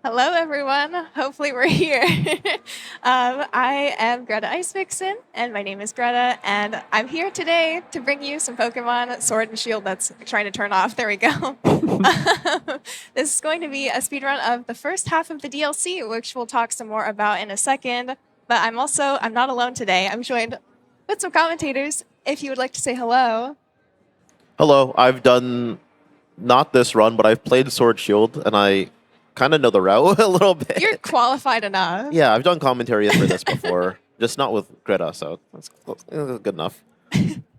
Hello, everyone. Hopefully, we're here. I am GretaIceVixen, and my name is Greta, and I'm here today to bring you some Pokemon Sword and Shield that's trying to turn off. There we go. This is going to be a speedrun of the first half of the DLC, which we'll talk some more about in a second. But I'm not alone today. I'm joined with some commentators. If you would like to say hello. Hello, I've done not this run, but I've played Sword Shield, and I kind of know the route a little bit. You're qualified enough. Yeah, I've done commentary for this before, just not with Greta, so that's good enough.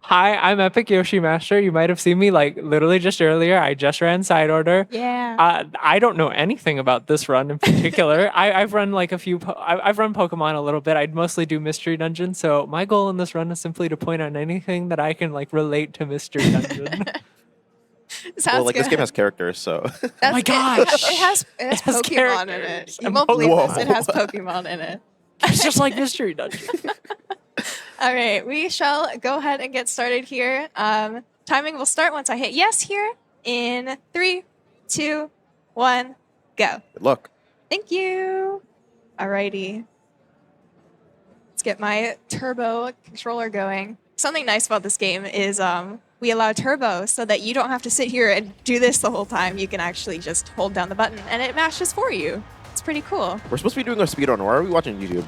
Hi, I'm Epic Yoshi Master. You might have seen me literally just earlier. I just ran side order. Yeah. I don't know anything about this run in particular. I've run like a few. I've run Pokemon a little bit. I mostly do Mystery Dungeon. So my goal in this run is simply to point out anything that I can relate to Mystery Dungeon. Sounds This game has characters, so. Oh my gosh! It has Pokemon in it. characters. You won't believe Whoa. this. It has Pokemon in it. It's just like Mystery Dungeon. All right, we shall go ahead and get started here. Timing will start once I hit yes here in 3, 2, 1, go. Good luck. Thank you. Alrighty. Let's get my turbo controller going. Something nice about this game is we allow turbo so that you don't have to sit here and do this the whole time. You can actually just hold down the button and it mashes for you. It's pretty cool. We're supposed to be doing a speedrun. Why are we watching YouTube?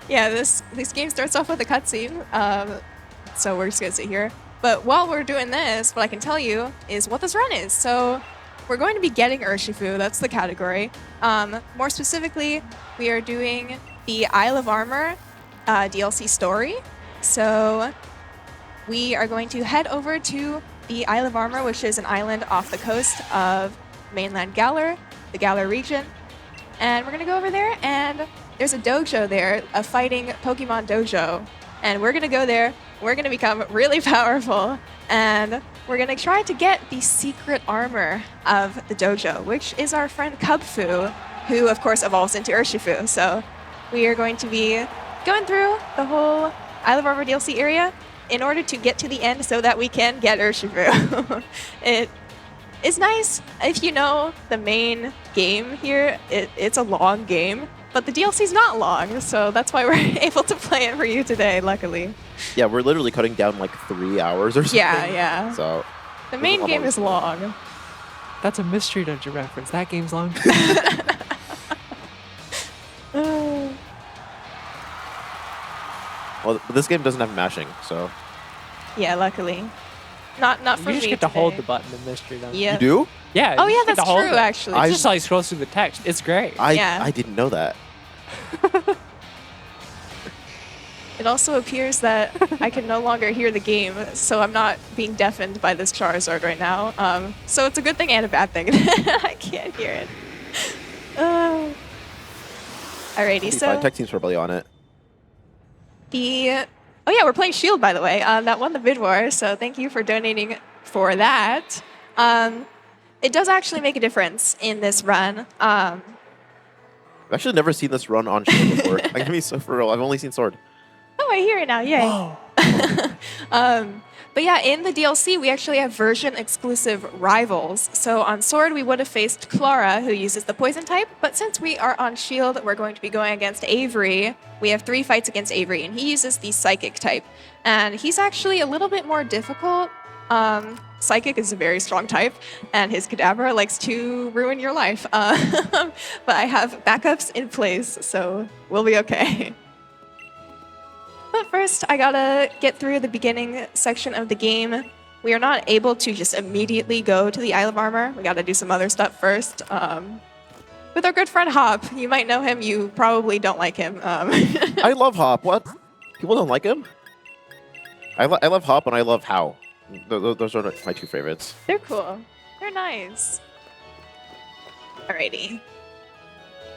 Yeah, this game starts off with a cutscene, so we're just gonna sit here. But while we're doing this, what I can tell you is what this run is. So we're going to be getting Urshifu, that's the category. More specifically, we are doing the Isle of Armor DLC story. So we are going to head over to the Isle of Armor, which is an island off the coast of mainland Galar, the Galar region. And we're gonna go over there, and there's a dojo there, a fighting Pokemon dojo. And we're gonna go there, we're gonna become really powerful, and we're gonna try to get the secret armor of the dojo, which is our friend Cubfu, who of course evolves into Urshifu. So we are going to be going through the whole Isle of Armor DLC area in order to get to the end so that we can get Urshifu. It's nice if you know the main game here. It's a long game, but the DLC's not long, so that's why we're able to play it for you today, luckily. Yeah, we're literally cutting down like 3 hours or something. Yeah. So. The main game is long. That's a Mystery Dungeon reference. That game's long. Well, this game doesn't have mashing, so. Yeah, luckily. Not for me You just get to today. hold the button in Mystery Dungeon. Yeah. You do? Yeah. Oh you yeah, just get that's to hold true. it. Actually, It's just scrolls through the text. It's great. Yeah. I didn't know that. it also appears that I can no longer hear the game, so I'm not being deafened by this Charizard right now. So it's a good thing and a bad thing. I can't hear it. Alrighty, so Tech team's probably on it. Oh yeah, we're playing Shield, by the way. That won the bid war, so thank you for donating for that. It does actually make a difference in this run. I've actually never seen this run on Shield before. I can be so for real. I've only seen Sword. Oh, I hear it now. Yay. Whoa. But yeah, in the DLC, we actually have version-exclusive rivals. So on Sword, we would have faced Clara, who uses the Poison type. But since we are on Shield, we're going to be going against Avery. We have 3 fights against Avery, and he uses the Psychic type. And he's actually a little bit more difficult. Psychic is a very strong type, and his Kadabra likes to ruin your life. But I have backups in place, so we'll be okay. But first, I gotta get through the beginning section of the game. We are not able to just immediately go to the Isle of Armor. We gotta do some other stuff first. With our good friend Hop, you might know him, you probably don't like him. I love Hop. What? People don't like him? I love Hop and I love How. Those are my 2 favorites. They're cool. They're nice. Alrighty.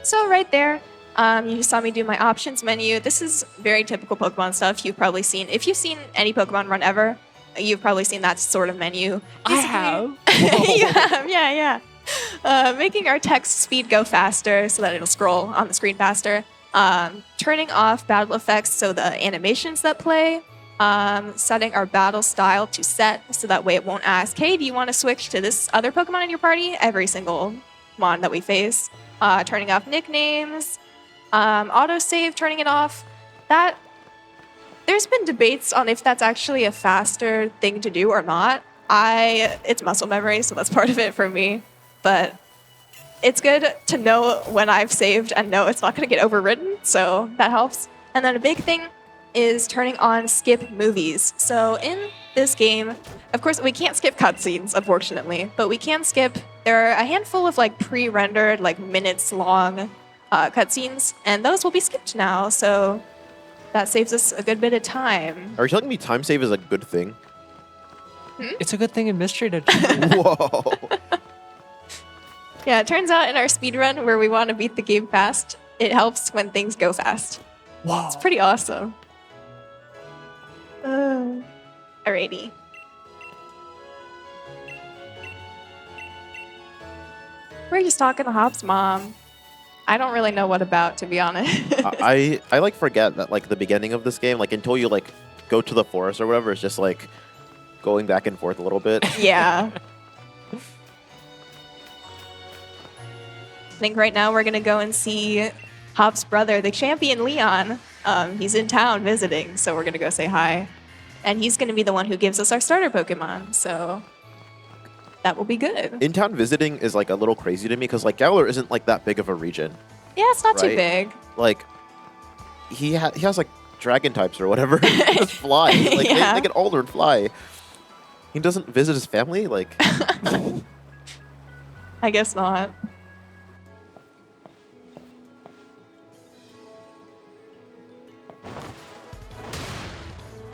So right there, you just saw me do my options menu. This is very typical Pokemon stuff you've probably seen. If you've seen any Pokemon run ever, you've probably seen that sort of menu. I have. You have, yeah. Making our text speed go faster so that it'll scroll on the screen faster. Turning off battle effects, so the animations that play. Setting our battle style to set, so that way it won't ask, hey, do you want to switch to this other Pokemon in your party every single Mon that we face. Turning off nicknames, autosave, turning it off. That there's been debates on if that's actually a faster thing to do or not. It's muscle memory, so that's part of it for me. But it's good to know when I've saved and know it's not going to get overwritten, so that helps. And then a big thing is turning on skip movies. So in this game, of course, we can't skip cutscenes, unfortunately, but we can skip. There are a handful of like pre-rendered, like minutes-long cutscenes, and those will be skipped now. So that saves us a good bit of time. Are you telling me time save is a good thing? It's a good thing in Mystery Dungeon. Whoa. Yeah, it turns out in our speedrun where we want to beat the game fast, it helps when things go fast. Wow. It's pretty awesome. Alrighty. We're just talking to Hop's mom. I don't really know what about, to be honest. I like forget that like the beginning of this game, like until you like go to the forest or whatever, it's just like going back and forth a little bit. Yeah. I think right now we're gonna go and see Hop's brother, the champion Leon. He's in town visiting, so we're gonna go say hi. And he's gonna be the one who gives us our starter Pokemon, so that will be good. In town visiting is like a little crazy to me because like Galar isn't like that big of a region. Yeah, it's not too Right. big. Like he has like dragon types or whatever. He just fly. Like Yeah. they get older and fly. He doesn't visit his family. Like I guess not.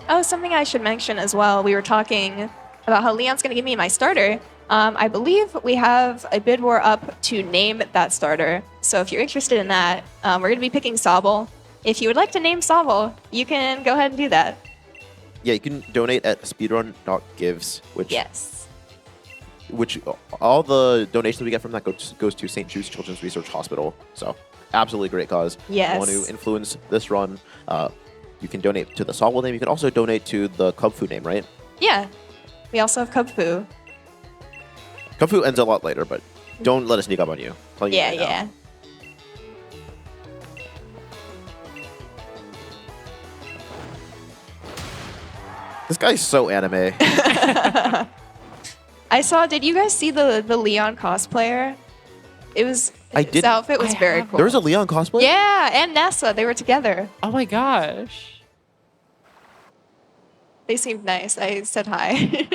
Oh, something I should mention as well. We were talking about how Leon's going to give me my starter. I believe we have a bid war up to name that starter. So if you're interested in that, we're going to be picking Sobble. If you would like to name Sobble, you can go ahead and do that. yeah, you can donate at speedrun.gives, Yes. which all the donations we get from that goes to St. Jude's Children's Research Hospital. So absolutely great cause. Yes. You want to influence this run, you can donate to the Sobble name. You can also donate to the Cubfu name, right? Yeah. We also have Cubfu. Cubfu ends a lot later, but don't let us sneak up on you. I'm telling you Yeah, right now. yeah. This guy's so anime. I saw, did you guys see the Leon cosplayer? It was, I his did- outfit was I very haven't. cool. There was a Leon cosplay? Yeah, and Nessa, they were together. Oh my gosh. They seemed nice. I said hi.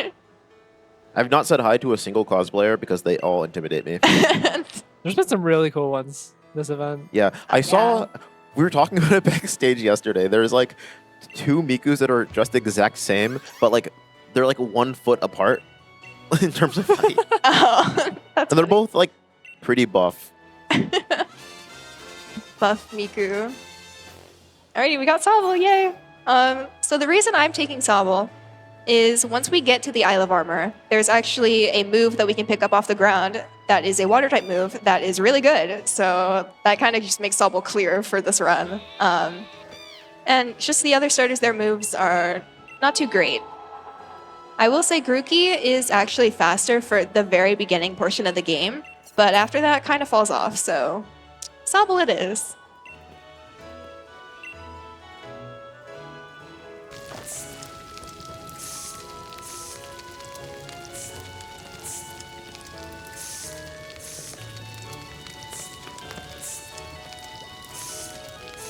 I've not said hi to a single cosplayer because they all intimidate me. There's been some really cool ones this event. Yeah, I saw. We were talking about it backstage yesterday. There's like two Mikus that are dressed the exact same, but like they're like 1 foot apart in terms of height. Oh, that's And they're funny. both like pretty buff. Buff Miku. Alrighty, we got Sobble, yay! So the reason I'm taking Sobble is once we get to the Isle of Armor, there's actually a move that we can pick up off the ground that is a water type move that is really good. So that kind of just makes Sobble clear for this run. And just the other starters, their moves are not too great. I will say Grookey is actually faster for the very beginning portion of the game, but after that, it kind of falls off. So Sobble it is.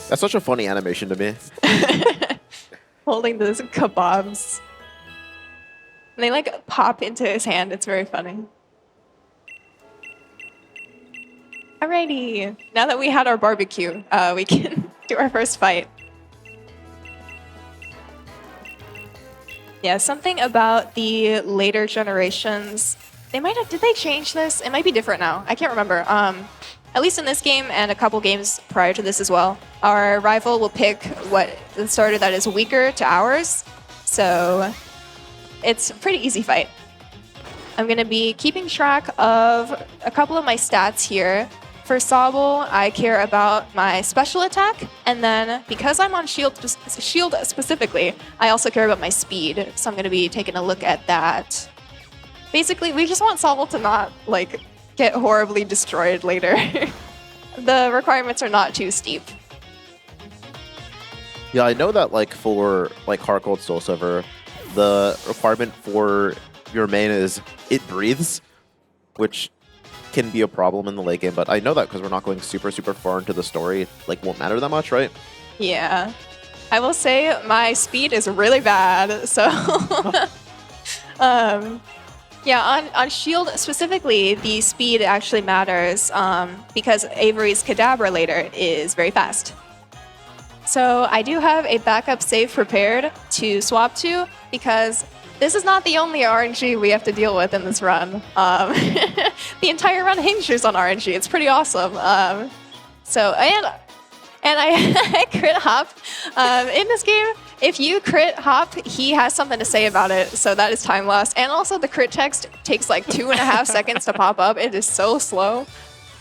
That's such a funny animation to me. Holding those kebabs. And they like pop into his hand. It's very funny. Alrighty. Now that we had our barbecue, we can do our first fight. Yeah, something about the later generations. They might have. Did they change this? It might be different now. I can't remember. At least in this game and a couple games prior to this as well, our rival will pick what the starter that is weaker to ours. So it's a pretty easy fight. I'm going to be keeping track of a couple of my stats here. For Sobble, I care about my special attack, and then because I'm on shield specifically, I also care about my speed. So I'm going to be taking a look at that. Basically, we just want Sobble to not like get horribly destroyed later. The requirements are not too steep. Yeah, I know that like for like Hard Cold Soul Silver, the requirement for your main is it breathes, which can be a problem in the late game. But I know that because we're not going super far into the story, it, like won't matter that much, right? Yeah. I will say my speed is really bad, so yeah, on Shield specifically, the speed actually matters because Avery's Kadabra later is very fast. So I do have a backup save prepared to swap to because this is not the only RNG we have to deal with in this run. The entire run hinges on RNG. It's pretty awesome. And I crit hop. In this game, if you crit hop, he has something to say about it, so that is time lost. And also the crit text takes like 2.5 seconds to pop up. It is so slow.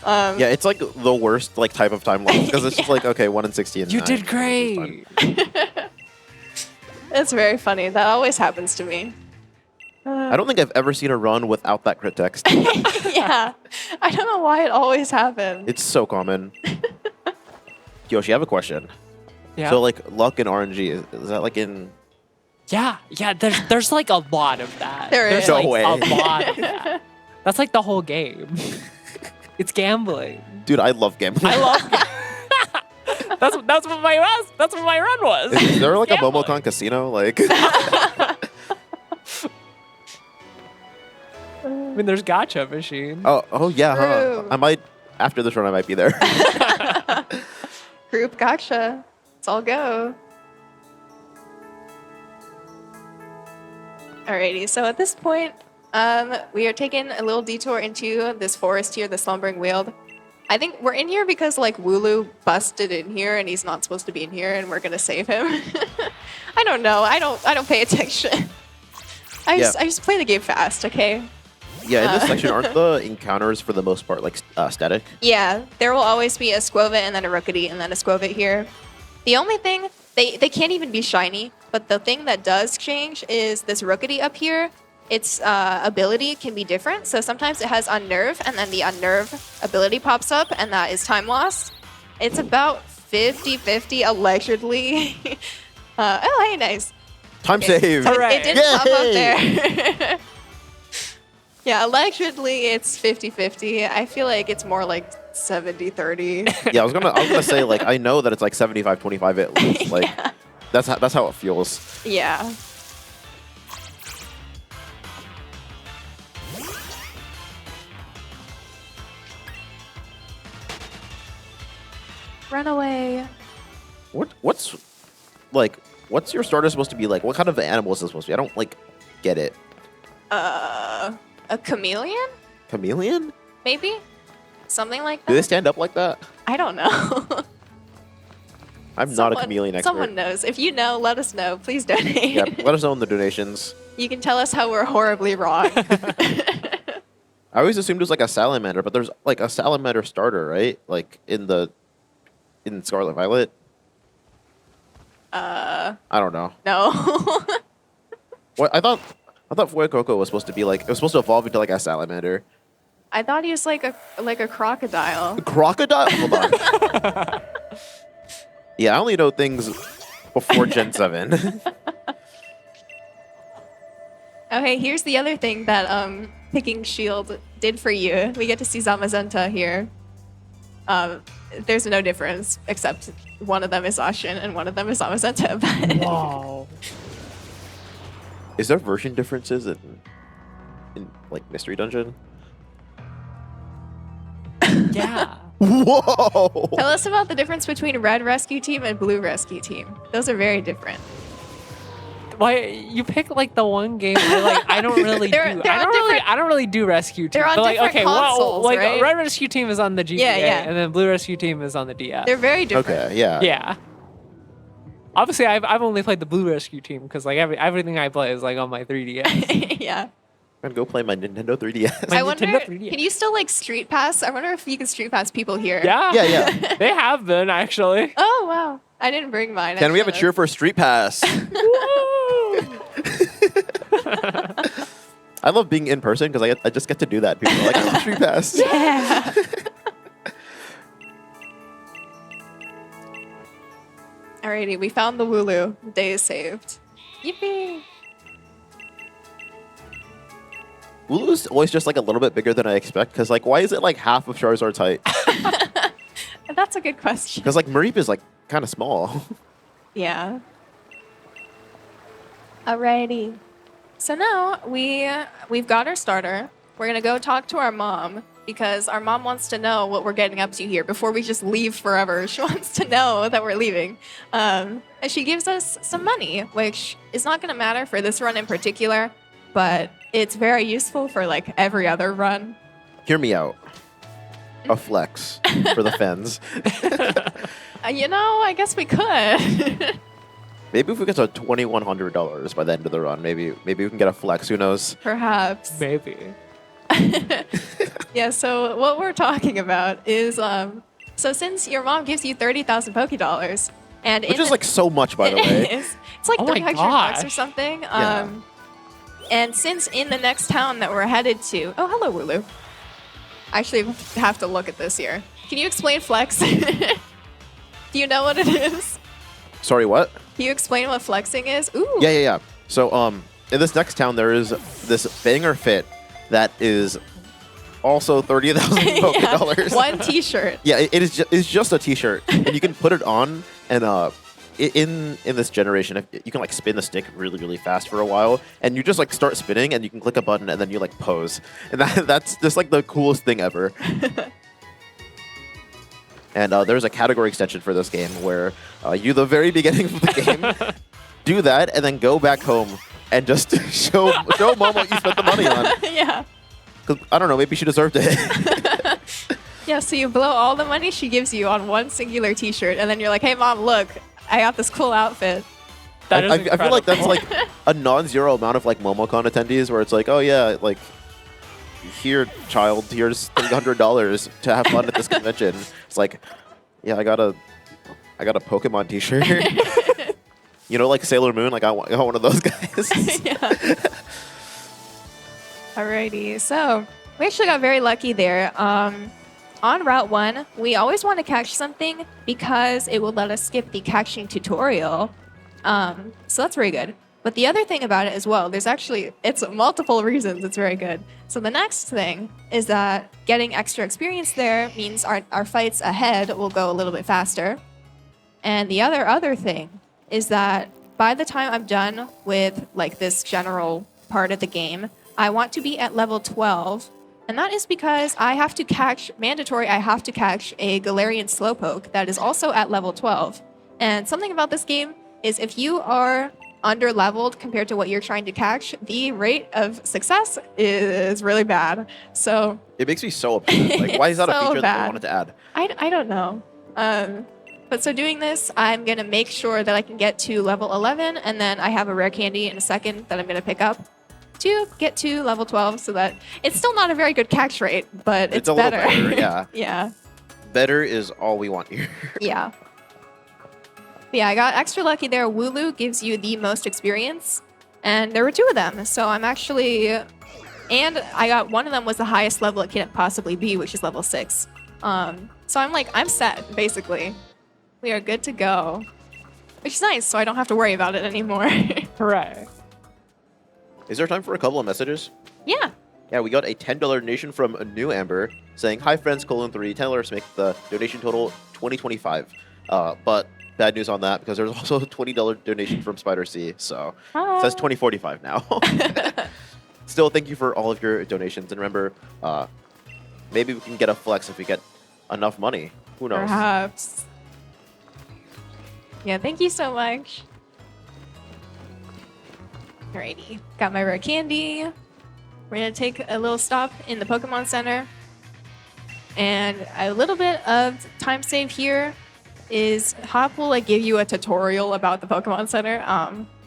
Yeah, it's like the worst like type of time loss because it's just like, okay, 1 in 60 and You 9. did great. It's very funny. That always happens to me. I don't think I've ever seen a run without that crit text. Yeah. I don't know why it always happens. It's so common. Yoshi, I have a question. Yeah. So like luck and RNG, is that like in... Yeah. There's like a lot of that. There is. There's like No way. a lot of that. That's like the whole game. It's gambling. Dude, I love gambling. I love. That's what my run was. Is there like Gambling. a MomoCon casino? Like, I mean, there's gacha machines. oh yeah, huh? True. I might after this run, I might be there. Group gotcha. Let's all go. Alrighty, so at this point, we are taking a little detour into this forest here, the Slumbering Weald. I think we're in here because like Wooloo busted in here and he's not supposed to be in here, and we're gonna save him. I don't know. I don't pay attention. I just play the game fast, okay? Yeah, in this section, aren't the encounters for the most part like static? Yeah, there will always be a Squovit and then a Rookity and then a Squovit here. The only thing, they can't even be shiny, but the thing that does change is this Rookity up here. Its ability can be different, so sometimes it has Unnerve, and then the Unnerve ability pops up, and that is time loss. It's about 50-50 allegedly. Oh, hey, nice. Time save! Hooray. It didn't pop up Yay! there. Yeah, allegedly it's 50-50. I feel like it's more like 70-30. Yeah, I was gonna say like I know that it's like 75-25 at least. Like Yeah. that's how it feels. Yeah. Run away. What's your starter supposed to be like? What kind of animal is this supposed to be? I don't like get it. A chameleon? Chameleon? Maybe? Something like Do they that? stand up like that? I don't know. I'm not a chameleon expert. Someone knows. If you know, let us know. Please donate. Yeah, let us know in the donations. You can tell us how we're horribly wrong. I always assumed it was like a salamander, but there's like a salamander starter, right? Like in Scarlet Violet. I don't know. No. What I thought Fuecoco was supposed to be like. It was supposed to evolve into like a salamander. I thought he was like a crocodile. Crocodile. Hold on. Yeah, I only know things before Gen 7. Oh, hey, here's the other thing that picking Shield did for you. We get to see Zamazenta here. There's no difference, except one of them is Ashin and one of them is Zamazenta. But Wow. Is there version differences in like Mystery Dungeon? Yeah. Whoa! tell us about the difference between Red Rescue Team and Blue Rescue Team. Those are very different. Why you pick like the one game where, like I don't really They're do. on I don't really do rescue team. They're on But, like, different okay, consoles, like right? Red Rescue Team is on the GBA, yeah. and then Blue Rescue Team is on the DS. They're very different. Okay, yeah. Yeah. Obviously, I've only played the Blue Rescue Team because like everything I play is like on my 3DS. Yeah. I'm gonna go play my Nintendo 3DS. My I wonder, Nintendo 3DS. can you still like street pass? I wonder if you can street pass people here. Yeah. Yeah. They have been actually. Oh, wow. I didn't bring mine. Can we have a should've. cheer for Street Pass? Woo! I love being in person because I just get to do that. People are like, I have Street Pass. Yeah. Alrighty, we found the Wooloo. Day is saved. Yippee! Wooloo's always just like a little bit bigger than I expect because like why is it like half of Charizard's height? That's a good question. Because like Mareep is like kind of small. Yeah. Alrighty. So now we've got our starter. We're gonna go talk to our mom because our mom wants to know what we're getting up to here before we just leave forever. She wants to know that we're leaving. And she gives us some money, which is not gonna matter for this run in particular, but it's very useful for like every other run. Hear me out. A flex for the fans. You know, I guess we could. Maybe if we get to $2,100 by the end of the run, maybe we can get a flex. Who knows? Perhaps. Maybe. Yeah, so what we're talking about is, so since your mom gives you 30,000 Pokédollars, and Which is like so much, by the way. It's like Oh my 300 bucks or gosh. something. Yeah. And since in the next town that we're headed to, oh, hello, Wooloo. I actually have to look at this here. Can you explain flex? Do you know what it is? Sorry, what? Can you explain what flexing is? Ooh. Yeah. So, in this next town, there is this banger fit that is also 30,000 Pokédollars. One T-shirt. Yeah, it's just a T-shirt, and you can put it on, and in this generation, you can like spin the stick really fast for a while, and you just like start spinning, and you can click a button, and then you like pose, and that's just like the coolest thing ever. And there's a category extension for this game where you, the very beginning of the game, do that, and then go back home and just show Mom what you spent the money on. Yeah. 'Cause, I don't know, maybe she deserved it. Yeah, so you blow all the money she gives you on one singular T-shirt, and then you're like, hey, Mom, look, I got this cool outfit. That is I feel like that's incredible. like a non-zero amount of like MomoCon attendees where it's like, oh yeah, like, here, child, here's $300 to have fun at this convention. It's like, yeah, I got a Pokemon T-shirt. You know, like Sailor Moon, like I want one of those guys. Yeah. Alrighty, so we actually got very lucky there. On Route 1, we always want to catch something because it will let us skip the catching tutorial. So that's very good. But the other thing about it as well, it's multiple reasons it's very good. So the next thing is that getting extra experience there means our fights ahead will go a little bit faster. And the other thing is that by the time I'm done with like this general part of the game, I want to be at level 12. And that is because I have to catch a Galarian Slowpoke that is also at level 12. And something about this game is if you are under-leveled compared to what you're trying to catch, the rate of success is really bad. So It makes me so upset. Like, why is that a So feature that bad. they wanted to add? I don't know. But so doing this, I'm going to make sure that I can get to level 11, and then I have a rare candy in a second that I'm going to pick up to get to level 12 so that it's still not a very good catch rate, but it's a little better. better, yeah. Yeah. Better is all we want here. Yeah. But yeah, I got extra lucky there. Wooloo gives you the most experience, and there were 2 of them. So I'm actually, and I got one of them was the highest level it can possibly be, which is level 6. So I'm set, basically. We are good to go, which is nice, so I don't have to worry about it anymore. Hooray. Is there time for a couple of messages? Yeah. Yeah, we got a $10 donation from a new Amber saying, "Hi friends, $3, $10 to make the donation total 2025." But bad news on that because there's also a $20 donation from Spider C, so it says 2045 now. Still, thank you for all of your donations, and remember, maybe we can get a flex if we get enough money. Who knows? Perhaps. Yeah, thank you so much. Alrighty, got my rare candy. We're gonna take a little stop in the Pokemon Center. And a little bit of time save here is Hop will give you a tutorial about the Pokemon Center.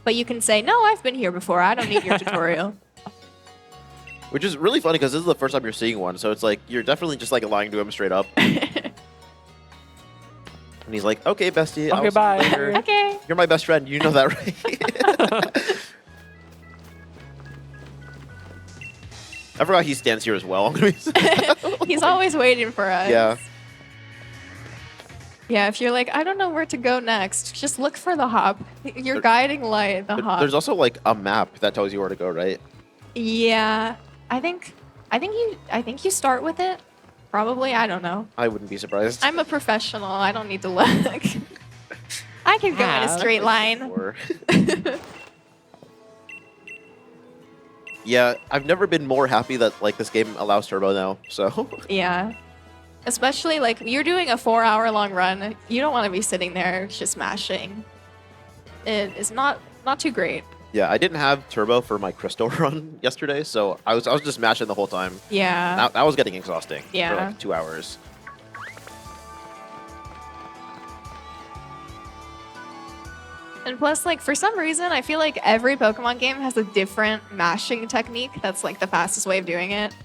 But you can say, no, I've been here before. I don't need your tutorial. Which is really funny because this is the first time you're seeing one, so it's like you're definitely just like lying to him straight up. And he's like, "Okay, bestie, I'll see you bye." later. Okay. You're my best friend. You know that, right?" I forgot he stands here as well. He's always waiting for us. Yeah. Yeah, if you're like, I don't know where to go next, just look for the hop. Your guiding light, the hop. There's also like a map that tells you where to go, right? Yeah, I think you start with it. Probably, I don't know. I wouldn't be surprised. I'm a professional. I don't need to look. I can go in a straight line. Or- Yeah, I've never been more happy that like this game allows turbo now. So Yeah. Especially like you're doing a 4-hour-long run. You don't want to be sitting there just mashing. It is not too great. yeah, I didn't have turbo for my crystal run yesterday, so I was just mashing the whole time. Yeah. That was getting exhausting for Yeah. like 2 hours. And plus, like, for some reason, I feel like every Pokemon game has a different mashing technique that's, like, the fastest way of doing it.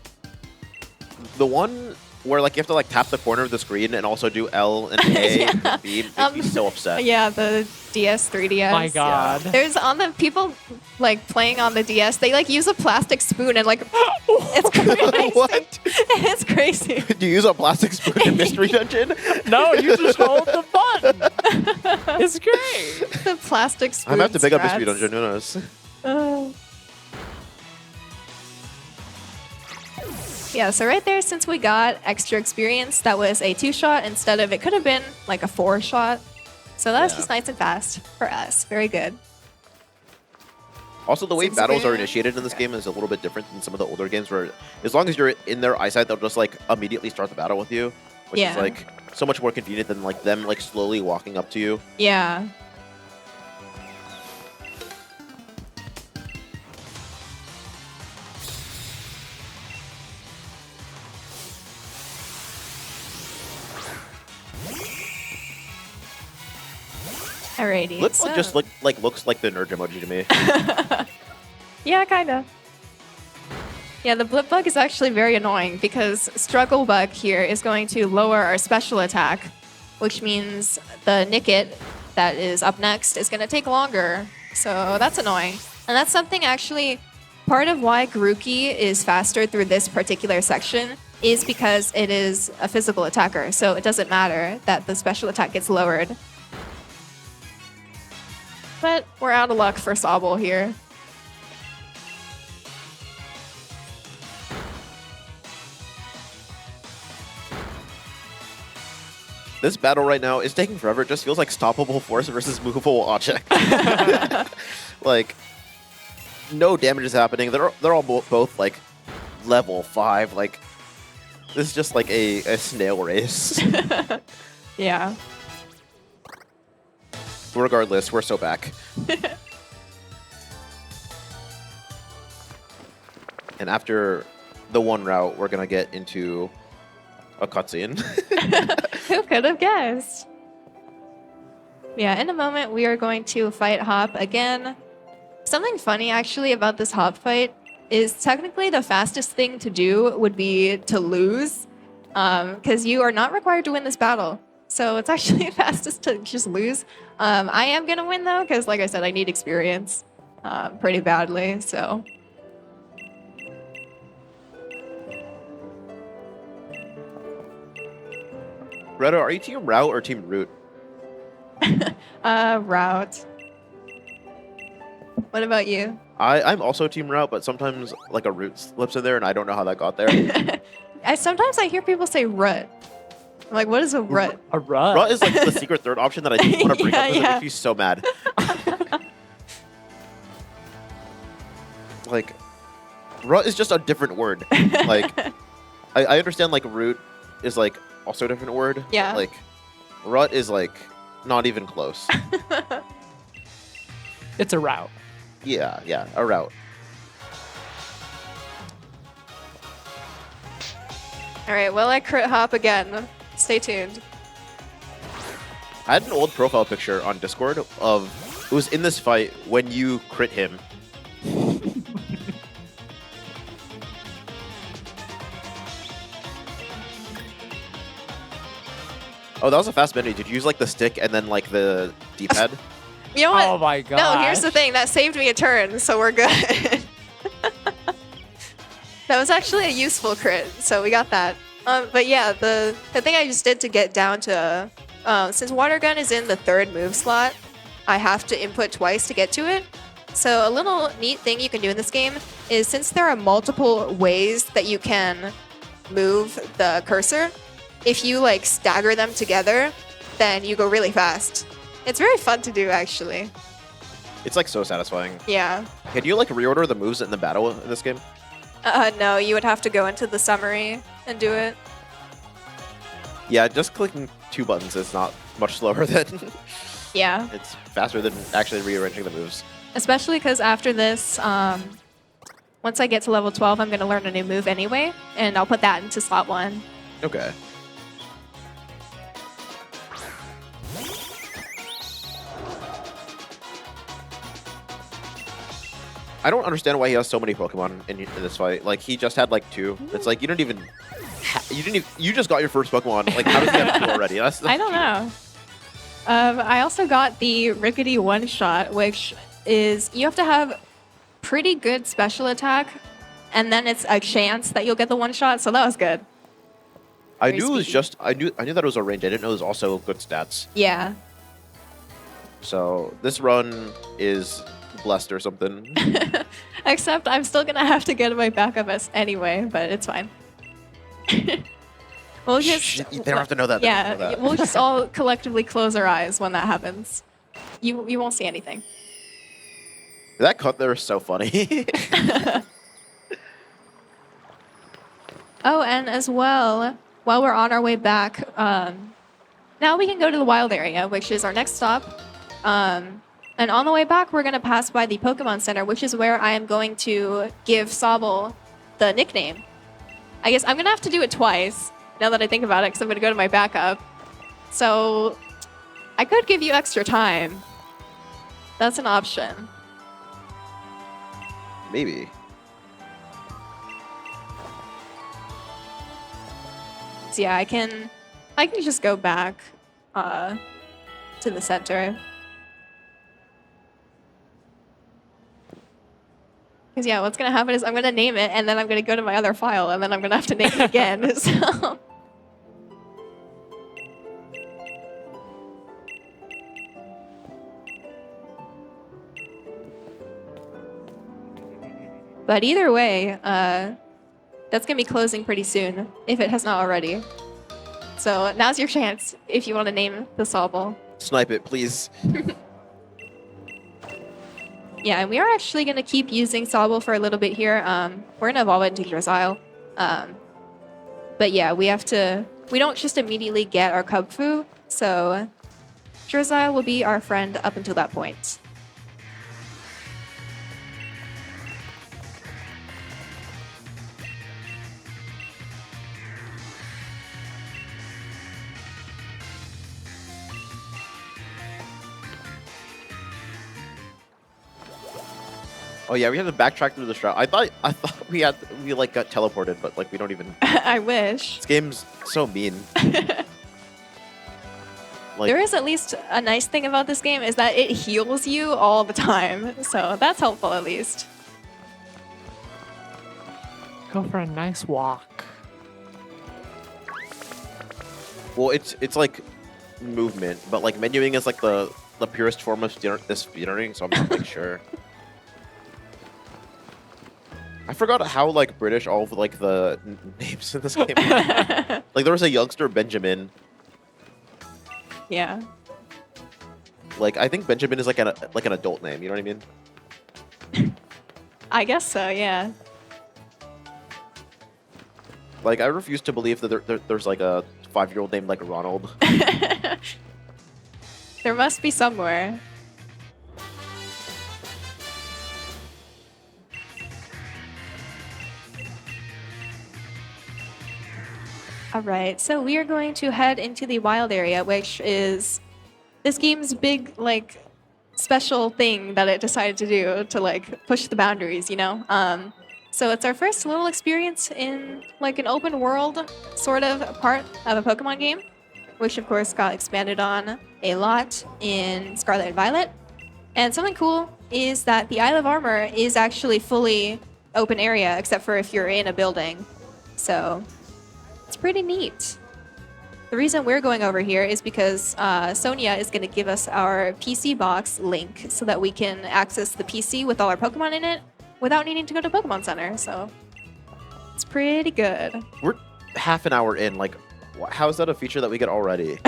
The one where like you have to like tap the corner of the screen and also do L and A Yeah. and B makes me so upset. Yeah, the DS, 3DS. My God. There's on the people, like, playing on the DS, they, like, use a plastic spoon and, like, it's crazy. What? It's crazy. Do you use a plastic spoon in Mystery Dungeon? No, you just hold the button. It's great. The plastic spoon. I'm gonna have to pick up Mystery strats. Dungeon, who knows? Yeah, so right there, since we got extra experience, that was a 2-shot instead of, it could have been like a 4-shot. So that was Yeah. just nice and fast for us. Very good. Also, the way Since battles are we're- initiated in this game is a little bit different than some of the older games where as long as you're in their eyesight, they'll just like immediately start the battle with you, which Yeah. is like so much more convenient than like them like slowly walking up to you. Yeah. Alrighty. Lip so- just looks like the nerd emoji to me. Yeah, kinda. Yeah, the blip bug is actually very annoying because struggle bug here is going to lower our special attack, which means the Nickit that is up next is going to take longer. So that's annoying. And that's something actually, part of why Grookey is faster through this particular section is because it is a physical attacker. So it doesn't matter that the special attack gets lowered. But we're out of luck for Sobble here. This battle right now is taking forever. It just feels like stoppable force versus movable object. Like, no damage is happening. They're all both like level 5. Like, this is just like a snail race. Yeah. Regardless, we're so back. And after the one route, we're gonna get into a cutscene. Who could have guessed? Yeah, in a moment we are going to fight Hop again. Something funny actually about this Hop fight is technically the fastest thing to do would be to lose, because you are not required to win this battle. So it's actually fastest to just lose. I am gonna win though, because like I said, I need experience pretty badly. So. Greta, are you team route or team root? Route. What about you? I'm also team route, but sometimes like a root slips in there and I don't know how that got there. Sometimes I hear people say rut. I'm like, what is a rut? A rut. Rut is like the secret third option that I didn't want to bring up because it Yeah. makes me so mad. Like, rut is just a different word. Like, I understand like root is like also a different word. but, Yeah. like, rut is like not even close. It's a route. Yeah, a route. All right, well, I crit Hop again. Stay tuned. I had an old profile picture on Discord of it was in this fight when you crit him. Oh, that was a fast menu. Did you use like the stick and then like the D-pad? You know what? Oh my god. No, here's the thing. That saved me a turn, so we're good. That was actually a useful crit, so we got that. But yeah, the thing I just did to get down to, since Water Gun is in the 3rd move slot, I have to input twice to get to it. So a little neat thing you can do in this game is since there are multiple ways that you can move the cursor, if you like stagger them together, then you go really fast. It's very fun to do, actually. It's like so satisfying. Yeah. Can you like reorder the moves in the battle in this game? No, you would have to go into the summary and do it. Yeah, just clicking 2 buttons is not much slower than... Yeah. It's faster than actually rearranging the moves. Especially because after this, once I get to level 12, I'm going to learn a new move anyway, and I'll put that into slot 1. Okay. I don't understand why he has so many Pokemon in this fight. Like, he just had like 2. It's like, you didn't even... You just got your first Pokemon. Like, how does he have 2 already? That's I don't know. I also got the Rickety one-shot, which is you have to have pretty good special attack, and then it's a chance that you'll get the one-shot, so that was good. I knew it was just... I knew that it was a range. I didn't know it was also good stats. Yeah. So, this run is blessed or something. Except I'm still gonna have to get my backup S anyway, but it's fine. We'll just, they don't have to know that. Yeah, we'll just all collectively close our eyes when that happens. You won't see anything. That cut there is so funny. Oh, and as well, while we're on our way back, now we can go to the wild area, which is our next stop. And on the way back, we're going to pass by the Pokemon Center, which is where I am going to give Sobble the nickname. I guess I'm going to have to do it twice, now that I think about it, because I'm going to go to my backup. So I could give you extra time. That's an option. Maybe. So yeah, I can just go back to the center. Because yeah, what's gonna happen is I'm gonna name it, and then I'm gonna go to my other file, and then I'm gonna have to name it again. So. But either way, that's gonna be closing pretty soon, if it has not already. So now's your chance if you want to name the Sobble. Snipe it, please. Yeah, and we are actually going to keep using Sobble for a little bit here. We're going to evolve it into Drizzile. But yeah, we don't just immediately get our Kubfu, so Drizzile will be our friend up until that point. Oh yeah, we had to backtrack through the shroud. I thought we like got teleported, but like we don't even. I wish. This game's so mean. Like, there is at least a nice thing about this game is that it heals you all the time, so that's helpful at least. Go for a nice walk. well, it's like movement, but like menuing is like the purest form of speedrunning, so I'm not like sure. I forgot how like British all of like the names in this game. Like there was a youngster Benjamin. Yeah. Like I think Benjamin is like an adult name. You know what I mean? I guess so. Yeah. Like I refuse to believe that there's like a 5-year-old named like Ronald. There must be somewhere. All right, so we are going to head into the wild area, which is this game's big, like, special thing that it decided to do to, like, push the boundaries, you know? So it's our first little experience in, like, an open world sort of part of a Pokemon game, which, of course, got expanded on a lot in Scarlet and Violet. And something cool is that the Isle of Armor is actually fully open area except for if you're in a building. So it's pretty neat. The reason we're going over here is because Sonia is going to give us our PC box link so that we can access the PC with all our Pokemon in it without needing to go to Pokemon Center. So it's pretty good. We're half an hour in. Like, how is that a feature that we get already?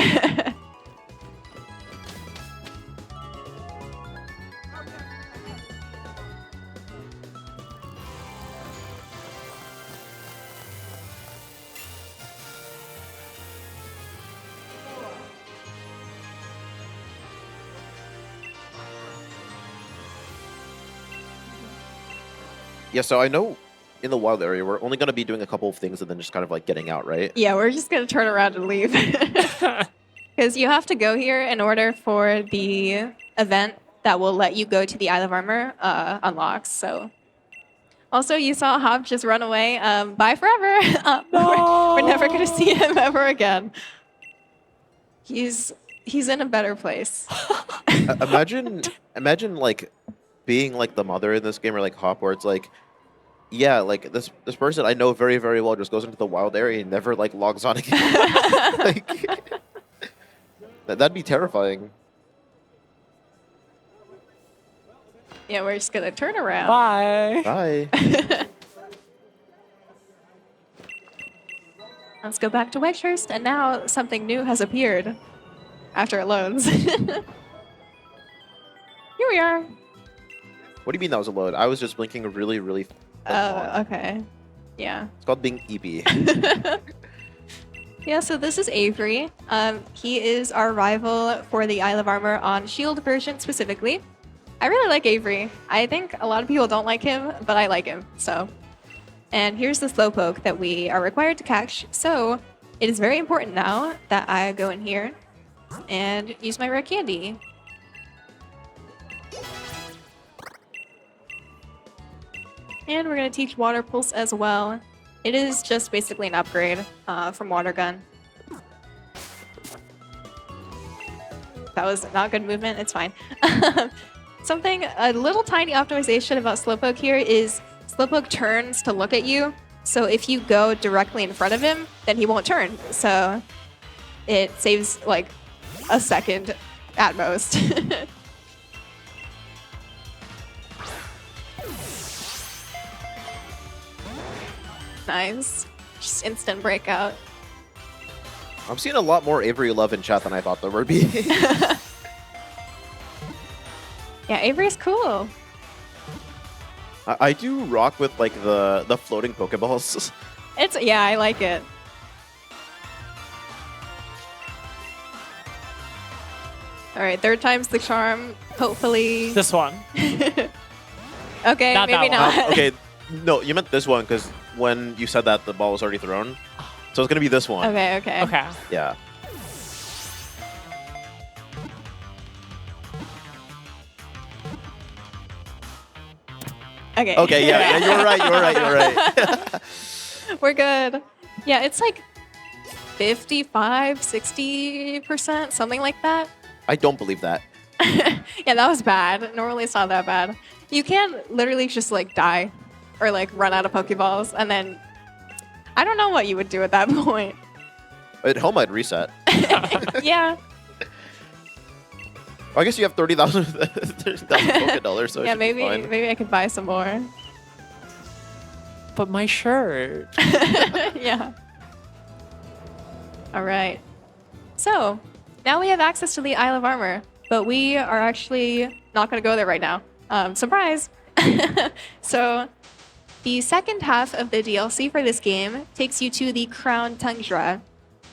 Yeah, so I know in the wild area, we're only going to be doing a couple of things and then just kind of like getting out, right? Yeah, we're just going to turn around and leave. Because you have to go here in order for the event that will let you go to the Isle of Armor unlocks. So, also you saw Hop just run away. Bye forever. No! We're never going to see him ever again. He's in a better place. Imagine like being like the mother in this game, or like Hop, where it's like, yeah, like this person I know very, very well just goes into the wild area and never like logs on again. Like, that'd be terrifying. Yeah, we're just gonna turn around. Bye. Bye. Let's go back to Wedgehurst, and now something new has appeared after it loads. Here we are. What do you mean that was a load? I was just blinking really, really. Oh, okay. Yeah. It's called being EP. Yeah, so this is Avery. He is our rival for the Isle of Armor on Shield version specifically. I really like Avery. I think a lot of people don't like him, but I like him, so. And here's the Slowpoke that we are required to catch. So it is very important now that I go in here and use my rare candy. And we're going to teach Water Pulse as well. It is just basically an upgrade from Water Gun. That was not good movement. It's fine. A little tiny optimization about Slowpoke here is Slowpoke turns to look at you. So if you go directly in front of him, then he won't turn. So it saves like a second at most. Nice. Just instant breakout. I'm seeing a lot more Avery love in chat than I thought there would be. Yeah, Avery's cool. I do rock with like the floating Pokeballs. Yeah, I like it. All right, third time's the charm. Hopefully. This one. Okay, Not maybe that one. not. Okay, no, you meant this one because when you said that, the ball was already thrown. So it's gonna be this one. Okay, okay. Okay. Yeah. Okay. Okay. Yeah. You're right. You're right. You're right. We're good. Yeah, it's like 55, 60%, something like that. I don't believe that. Yeah, that was bad. Normally it's not that bad. You can literally just like die or like run out of Pokeballs, and then I don't know what you would do at that point. At home, I'd reset. Yeah. Well, I guess you have 30,000 $30,000, so it Yeah, should be maybe fine. I could buy some more. But my shirt. Yeah. All right. So now we have access to the Isle of Armor, but we are actually not going to go there right now. Surprise! So the second half of the DLC for this game takes you to the Crown Tundra,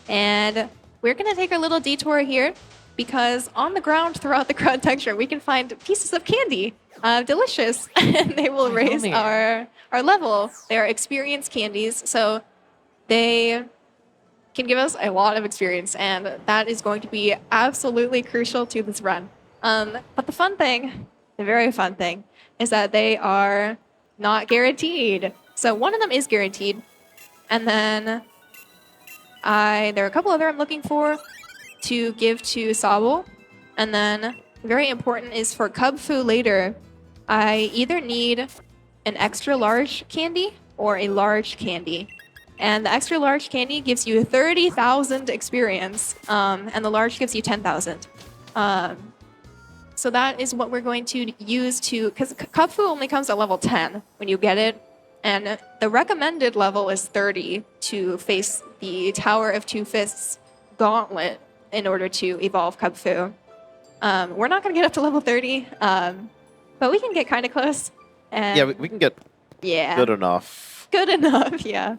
and we're going to take a little detour here because on the ground throughout the Crown Tundra we can find pieces of candy. Delicious, and they will raise yummy. our level. They are experience candies, so they can give us a lot of experience, and that is going to be absolutely crucial to this run. But the fun thing, the very fun thing, is that they are not guaranteed. So one of them is guaranteed, and then there are a couple other I'm looking for to give to Sobble, and then very important is for Cub Fu later. I either need an extra large candy or a large candy. And the extra large candy gives you 30,000 experience, and the large gives you 10,000. So that is what we're going to use to, because Cupfu only comes at level 10 when you get it, and the recommended level is 30 to face the Tower of Two Fists gauntlet in order to evolve Cupfu. We're not going to get up to level 30, but we can get kind of close. And Yeah, we can get good enough. Good enough, yeah.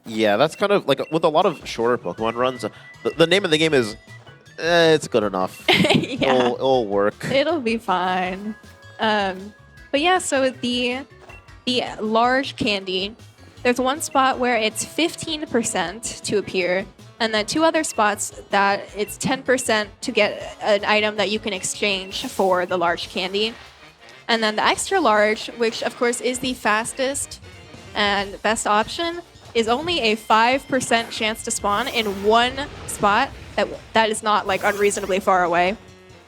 Yeah, that's kind of like with a lot of shorter Pokemon runs. The name of the game is it's good enough. Yeah. It'll work. It'll be fine. But yeah, so the large candy, there's one spot where it's 15% to appear, and then 2 other spots that it's 10% to get an item that you can exchange for the large candy. And then the extra large, which of course is the fastest and best option, is only a 5% chance to spawn in one spot that is not like unreasonably far away.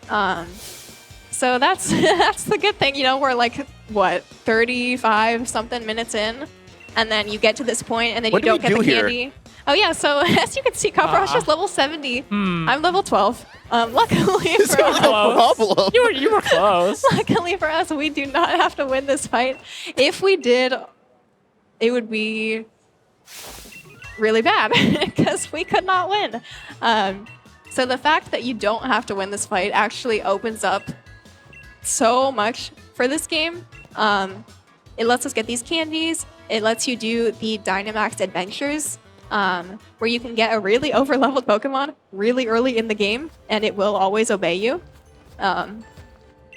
So that's that's the good thing, you know. We're like what 35 something minutes in, and then you get to this point, and then What you do don't we get the do candy. Oh yeah, so as you can see, Copperrush is level 70. I'm level 12. Luckily It's for not a us, problem. You were close. luckily for us, we do not have to win this fight. If we did, it would be really bad because we could not win. So the fact that you don't have to win this fight actually opens up so much for this game. It lets us get these candies. It lets you do the Dynamax adventures, where you can get a really overleveled Pokemon really early in the game, and it will always obey you.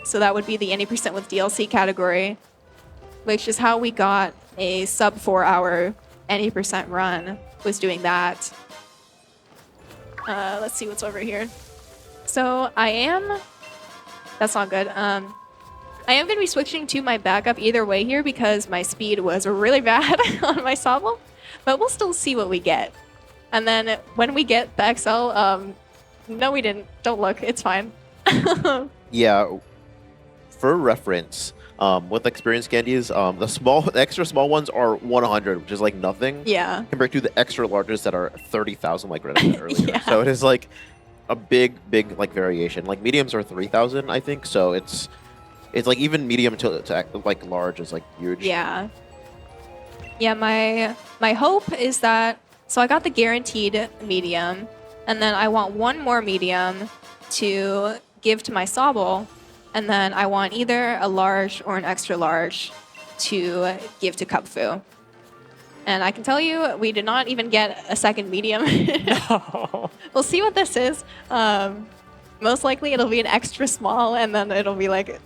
So that would be the any percent with DLC category, which is how we got a sub 4-hour any percent run, was doing that. Let's see what's over here. So that's not good. I am going to be switching to my backup either way here because my speed was really bad on my Sobble, but we'll still see what we get. And then when we get the XL, no we didn't. Don't look, it's fine. Yeah, for reference, with experience candies, the extra small ones are 100, which is like nothing. Yeah. Compared to the extra largest that are 30,000, like Greta said earlier. Yeah. So it is like a big like variation. Like mediums are 3,000, I think. So it's like even medium to like large is like huge. Yeah. Yeah, my hope is that, so I got the guaranteed medium, and then I want one more medium to give to my Sobble, and then I want either a large or an extra large to give to Cupfu. And I can tell you, we did not even get a second medium. No. We'll see what this is. Most likely it'll be an extra small, and then it'll be like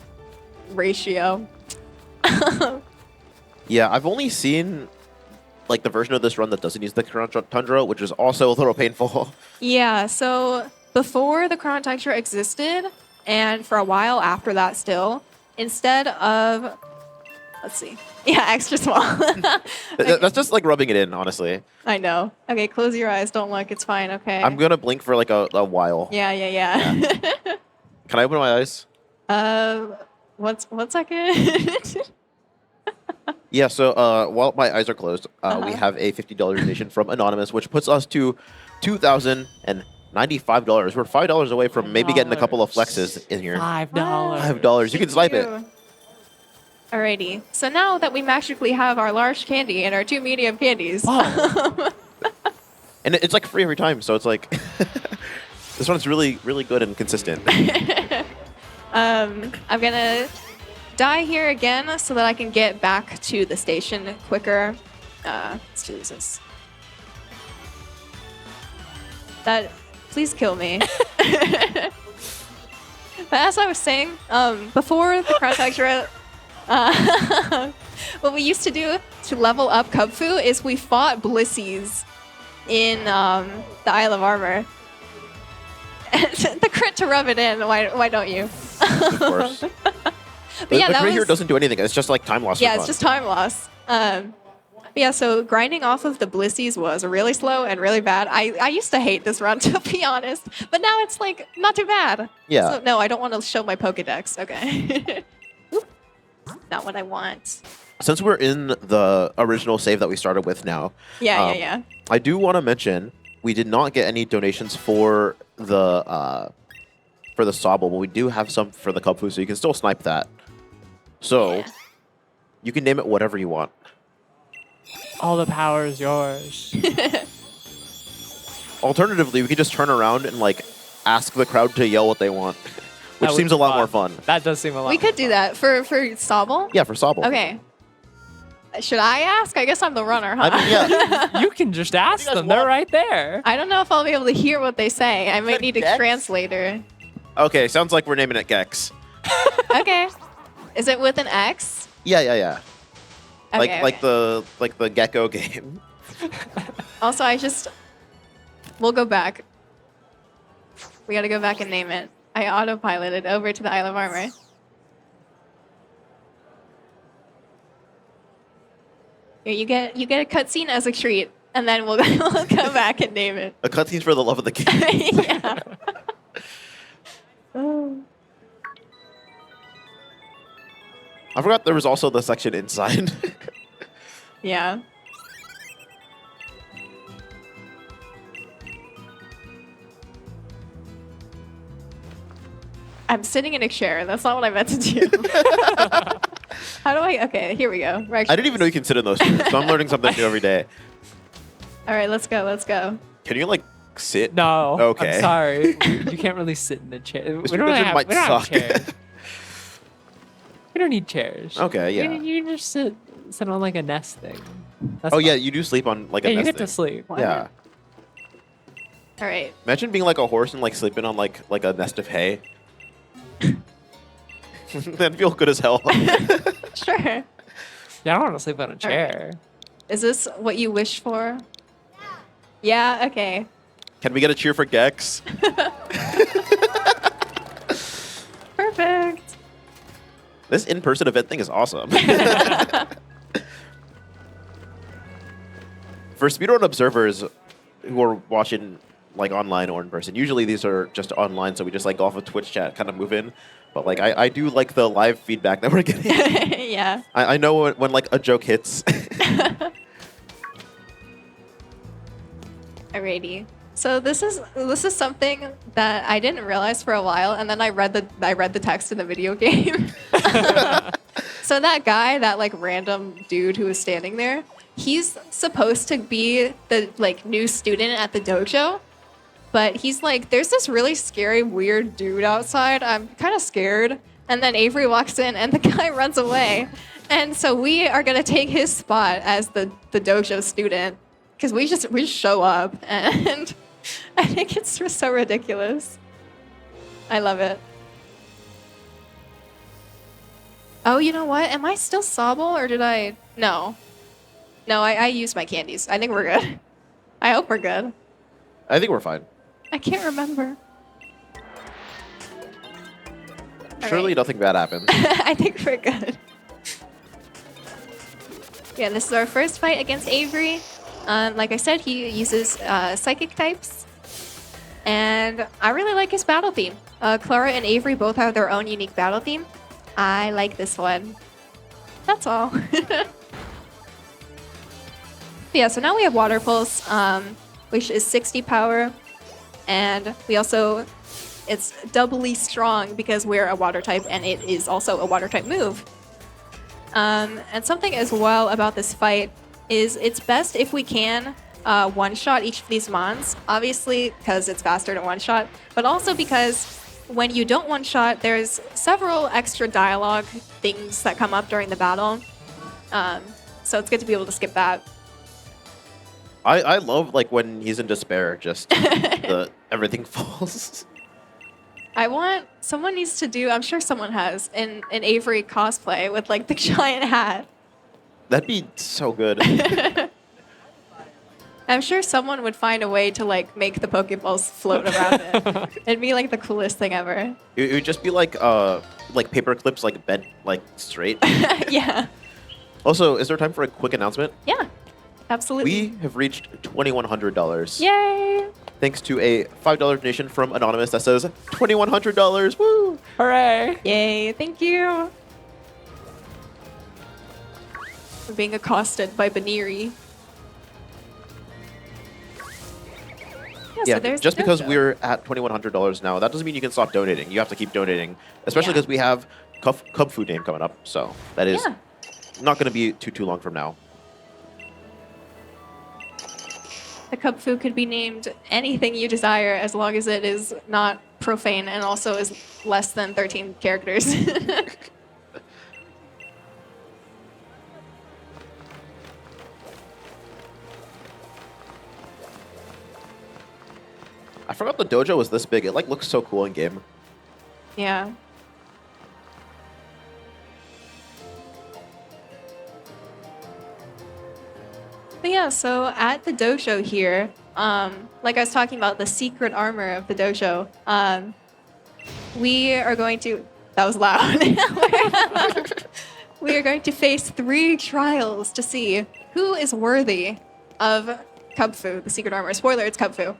ratio. Yeah, I've only seen like the version of this run that doesn't use the Crown Tundra, which is also a little painful. Yeah, so before the Crown Tundra existed, and for a while after that still, instead of, let's see, yeah, extra small. Okay. That's just like rubbing it in, honestly. I know. Okay, close your eyes, don't look, it's fine, okay. I'm gonna blink for like a while. Yeah. Can I open my eyes? One second. Yeah, so while my eyes are closed, we have a $50 donation from Anonymous, which puts us to $2,095. We're $5 away from maybe getting a couple of flexes in here. $5. $5. You can snipe it. Alrighty. So now that we magically have our large candy and our 2 medium candies. And it's like free every time, so it's like this one's really, really good and consistent. I'm gonna die here again so that I can get back to the station quicker. Let's do this. Please kill me. But as I was saying, before the Crown Tundra, what we used to do to level up Cupfu is we fought Blissies in the Isle of Armor. The crit to rub it in, why don't you? Of course. But yeah, the that crit here was, doesn't do anything. It's just like time loss. yeah, it's just time loss. But yeah, so grinding off of the Blissies was really slow and really bad. I used to hate this run, to be honest, but now it's like not too bad. Yeah. So no, I don't want to show my Pokedex. Okay. Oop. Not what I want. since we're in the original save that we started with now, Yeah. I do want to mention we did not get any donations for the Sobble, but we do have some for the Cub Fu, so you can still snipe that. So Yeah. you can name it whatever you want. All the power is yours. Alternatively, we could just turn around and like ask the crowd to yell what they want, which That seems a would be lot more fun. That does seem a lot. We more could do fun. that for Sobble. Yeah, for Sobble. Okay. Should I ask? I guess I'm the runner, huh? I mean, yeah. You can just ask guys them. They're want- right there. I don't know if I'll be able to hear what they say. I might need a Gex? translator. Okay, sounds like we're naming it Gex. Okay. Is it with an X? Yeah. Okay, Like okay. the gecko game. Also, we'll go back. We gotta go back and name it. I autopiloted over to the Isle of Armor. Here, you get a cutscene as a treat, and then we'll come back and name it. A cutscene's for the love of the game. Yeah. I forgot there was also the section inside. Yeah. I'm sitting in a chair. That's not what I meant to do. How do I? Okay, here we go. I didn't even know you can sit in those chairs, so I'm learning something new every day. All right, let's go. Let's go. Can you like sit? No. Okay. I'm sorry. You can't really sit in the chair. This We don't, really religion have, might we don't have suck. chairs. We don't need chairs. Okay, yeah. You can just sit on like a nest thing. That's Oh fine. yeah, you do sleep on like a Yeah, you nest get to thing. sleep. What? Yeah. All right. Imagine being like a horse and like sleeping on like a nest of hay. That'd feel good as hell. Sure. Yeah, I don't want to sleep on a right. chair. Is this what you wish for? Yeah. Okay. Can we get a cheer for Gex? Perfect. This in-person event thing is awesome. For speedrun observers who are watching like online or in person, usually these are just online, so we just like go off of Twitch chat, kind of move in. But like I do like the live feedback that we're getting. Yeah. I know when like a joke hits. Alrighty. So this is something that I didn't realize for a while, and then I read the text in the video game. So that guy, that like random dude who was standing there, he's supposed to be the like new student at the dojo, but he's like, there's this really scary, weird dude outside. I'm kind of scared. And then Avery walks in, and the guy runs away. And so we are gonna take his spot as the dojo student because we just show up, and I think it's just so ridiculous. I love it. Oh, you know what? Am I still Sobble, or did I? No. No, I used my candies. I think we're good. I hope we're good. I think we're fine. I can't remember. All Surely right. nothing bad happened. I think we're good. Yeah, this is our first fight against Avery. Like I said, he uses psychic types. And I really like his battle theme. Clara and Avery both have their own unique battle theme. I like this one. That's all. Yeah, so now we have Water Pulse, which is 60 power. And we also, it's doubly strong because we're a water type, and it is also a water type move. And something as well about this fight is it's best if we can one-shot each of these mons, obviously because it's faster to one-shot, but also because when you don't one-shot, there's several extra dialogue things that come up during the battle. So it's good to be able to skip that. I love like when he's in despair, just everything falls. Someone needs to do, I'm sure someone has, an Avery cosplay with like the giant hat. That'd be so good. I'm sure someone would find a way to like make the Pokeballs float around it. It'd be like the coolest thing ever. It would just be like paper clips like bent like straight. Yeah. Also, is there time for a quick announcement? Yeah. Absolutely. We have reached $2,100. Yay! Thanks to a $5 donation from Anonymous that says $2,100. Woo! Hooray! Yay! Thank you. being accosted by Baniri. Yeah, so there's just the because dojo. we're at $2,100 now, that doesn't mean you can stop donating. You have to keep donating, especially Yeah. because we have Cub Food Game coming up. So that is Yeah. not going to be too long from now. The cup food could be named anything you desire as long as it is not profane and also is less than 13 characters. I forgot the dojo was this big. It like looks so cool in game. Yeah. But yeah, so at the dojo here, like I was talking about the secret armor of the dojo, we are going to. That was loud. We are going to face 3 trials to see who is worthy of Cubfu, the secret armor. Spoiler, it's Cubfu.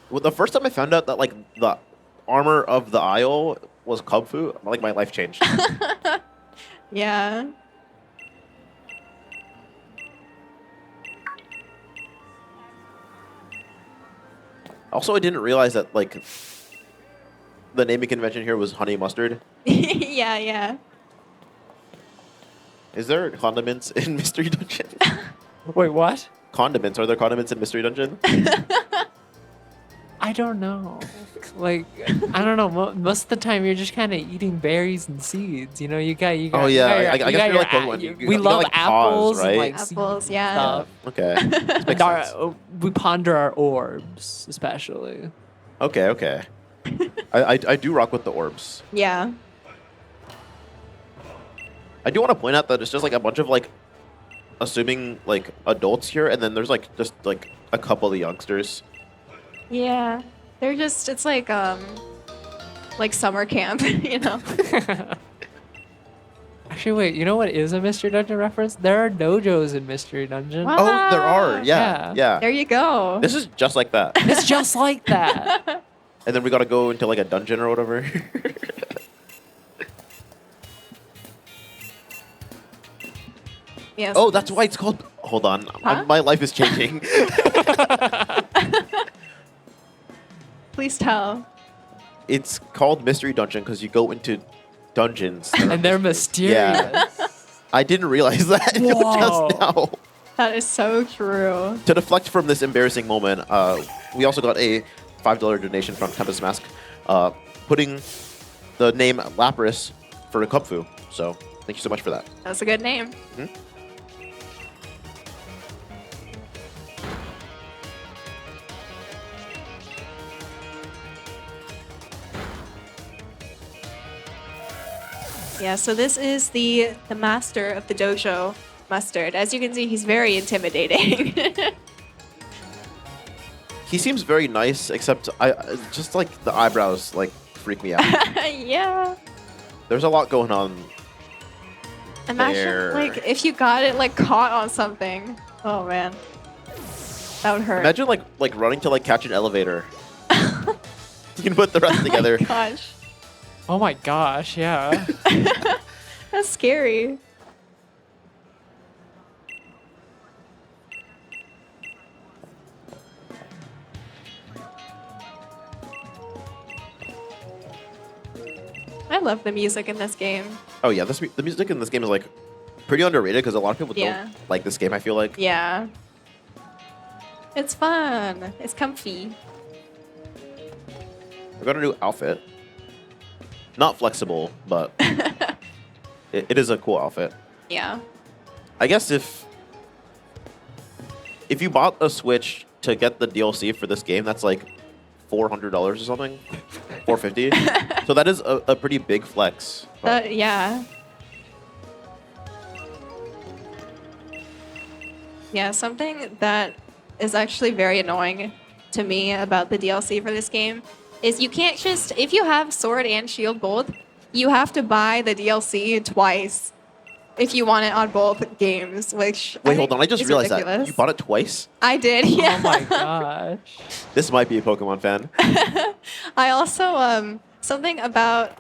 Well, the first time I found out that like the armor of the Isle was Cub Food, like my life changed. Yeah. Also, I didn't realize that like the naming convention here was honey mustard. Yeah, yeah. Is there condiments in Mystery Dungeon? Wait, what? Condiments? Are there condiments in Mystery Dungeon? I don't know. Like, I don't know. Most of the time, you're just kind of eating berries and seeds. You know, you got. Oh, you yeah, got your- I you guess got you're your like Pokemon. You we got, love like, paws, apples, right? and, like Apples, seed yeah. stuff. Okay. This makes And our, sense. we ponder our orbs, especially. Okay, okay. I do rock with the orbs. Yeah. I do want to point out that it's just like a bunch of like assuming like adults here, and then there's like just like a couple of youngsters. Yeah. They're just, it's like summer camp, you know? Actually, wait. You know what is a Mystery Dungeon reference? There are dojos in Mystery Dungeon. What? Oh, there are. Yeah, Yeah. yeah. There you go. This is just like that. It's just like that. And then we got to go into like a dungeon or whatever. Yes. Oh, that's why it's called. Hold on, Huh? my life is changing. Please tell. It's called Mystery Dungeon because you go into dungeons. And they're mysterious. I didn't realize that until Whoa. just now. That is so true. To deflect from this embarrassing moment, we also got a $5 donation from Tempest Mask, putting the name Lapras for a Cubfu. So thank you so much for that. That's a good name. Yeah, so this is the master of the dojo, Mustard. As you can see, he's very intimidating. He seems very nice, except I just like the eyebrows like freak me out. Yeah. There's a lot going on. Imagine There. like if you got it like caught on something. Oh man. That would hurt. Imagine like running to like catch an elevator. You can put the rest together. Gosh. Oh my gosh, yeah. That's scary. I love the music in this game. Oh yeah, the music in this game is like pretty underrated because a lot of people Yeah. don't like this game. I feel like. Yeah. It's fun. It's comfy. I got a new outfit. Not flexible, but it is a cool outfit. Yeah. I guess if you bought a Switch to get the DLC for this game, that's like $400 or something, $450. So that is a pretty big flex. But Yeah. Yeah, something that is actually very annoying to me about the DLC for this game is you can't just, if you have Sword and Shield both, you have to buy the DLC twice if you want it on both games, which wait, hold on! I just is realized that ridiculous. you bought it twice. I did, yeah. Oh my gosh. This might be a Pokemon fan. I also something about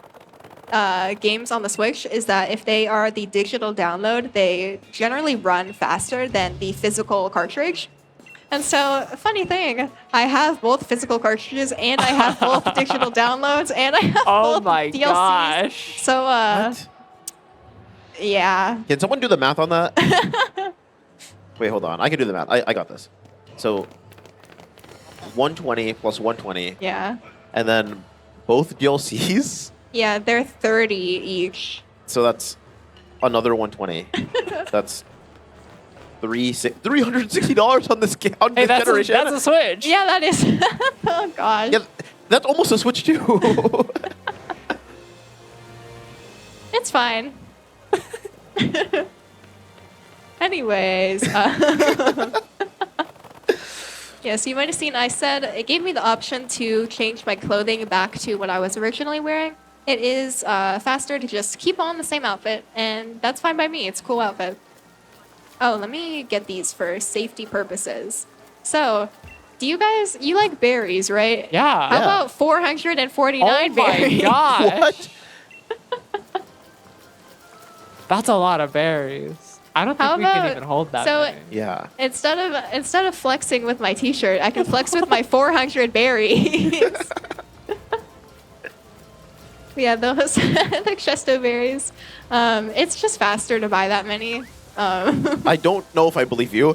games on the Switch is that if they are the digital download, they generally run faster than the physical cartridge. And so, funny thing, I have both physical cartridges and I have both digital downloads and I have Oh both my DLCs. gosh. So, What? yeah. Can someone do the math on that? Wait, hold on. I can do the math. I got this. So 120 plus 120, Yeah. and then both DLCs. Yeah, they're 30 each. So that's another 120. That's $360 on this Hey, this that's generation. that's a Switch. Yeah, that is. Oh, gosh. Yeah, that's almost a Switch too. It's fine. Anyways. Yeah, so you might have seen I said it gave me the option to change my clothing back to what I was originally wearing. It is faster to just keep on the same outfit, and that's fine by me. It's a cool outfit. Oh, let me get these for safety purposes. So, do you guys, you like berries, right? Yeah. How about 449 Oh my berries? gosh. What? That's a lot of berries. I don't think How we can about- even hold that so- many. Yeah. Instead of flexing with my t-shirt, I can flex with my 400 berries. Yeah, those the Chesto berries. It's just faster to buy that many. I don't know if I believe you.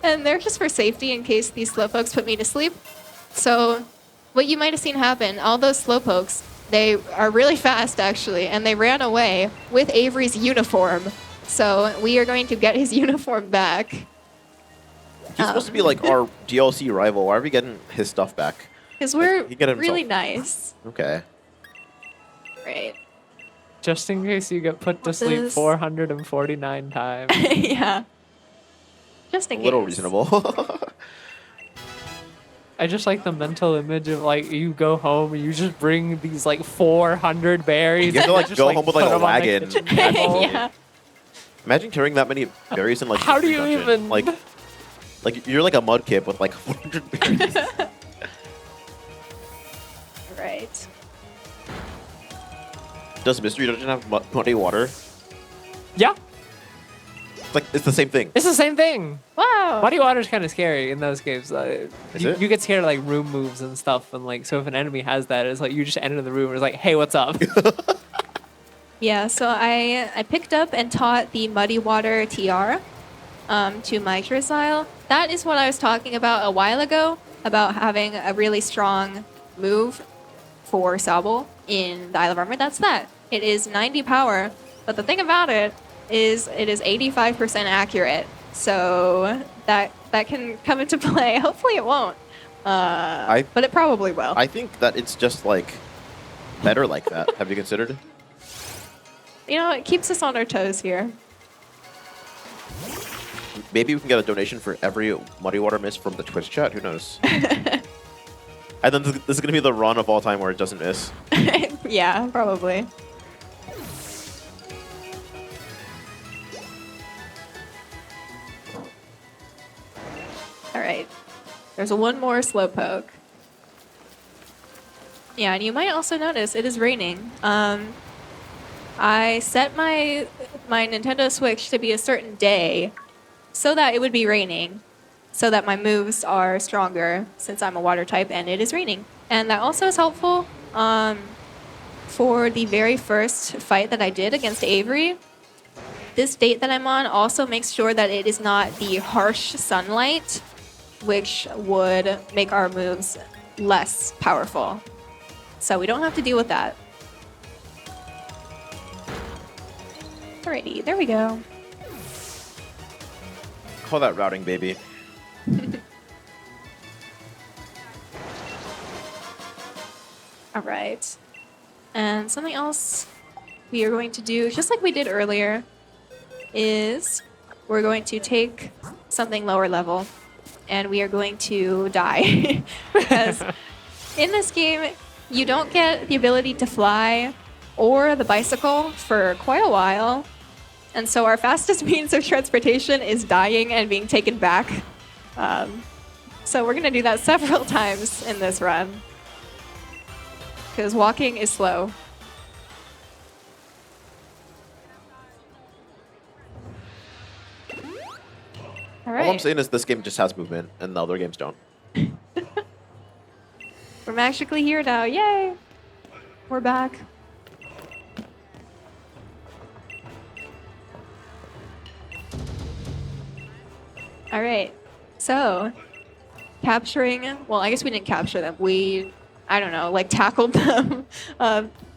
And they're just for safety in case these slowpokes put me to sleep. So what you might have seen happen, all those slowpokes, they are really fast actually, and they ran away with Avery's uniform. So we are going to get his uniform back. He's supposed to be like our DLC rival. Why are we getting his stuff back? Because we're he got himself- really nice. Okay. Right. Just in case you get put to What sleep is- 449 times. Yeah. Just in A case. little reasonable. I just like the mental image of like you go home and you just bring these like 400 berries. You have to, and like, just, go home with, like, put a 'em on the wagon. kitchen table. Yeah. Imagine carrying that many berries in like. How do Mystery you Dungeon. even- Like you're like a mudkip with like 400 berries. Right. Does Mystery Dungeon have muddy water? Yeah, It's the same thing. it's the same thing. Wow. Muddy water's kind of scary in those games. Is You, it? you get scared of like room moves and stuff, and like so if an enemy has that, it's like you just enter the room and it's like, hey, what's up? Yeah, so I picked up and taught the Muddy Water TR to my Trisile. That is what I was talking about a while ago, about having a really strong move for Sable in the Isle of Armor. That's that. It is 90 power, but the thing about it is 85% accurate. So that can come into play. Hopefully it won't. But it probably will. I think that it's just like better like that. Have you considered? You know, it keeps us on our toes here. Maybe we can get a donation for every muddy water miss from the Twitch chat. Who knows? And then this is gonna be the run of all time where it doesn't miss. Yeah, probably. All right. There's one more slowpoke. Yeah, and you might also notice it is raining. I set my Nintendo Switch to be a certain day so that it would be raining, so that my moves are stronger since I'm a water type and it is raining. And that also is helpful for the very first fight that I did against Avery. This date that I'm on also makes sure that it is not the harsh sunlight, which would make our moves less powerful. So we don't have to deal with that. Alrighty, there we go. Call that routing, baby. All right. And something else we are going to do, just like we did earlier, is we're going to take something lower level and we are going to die. Because in this game, you don't get the ability to fly or the bicycle for quite a while. And so our fastest means of transportation is dying and being taken back. So we're going to do that several times in this run. because walking is slow. All right. All I'm saying is this game just has movement, and the other games don't. We're magically here now. Yay! We're back. All right. So, capturing, well, I guess we didn't capture them. We, I don't know, like tackled them.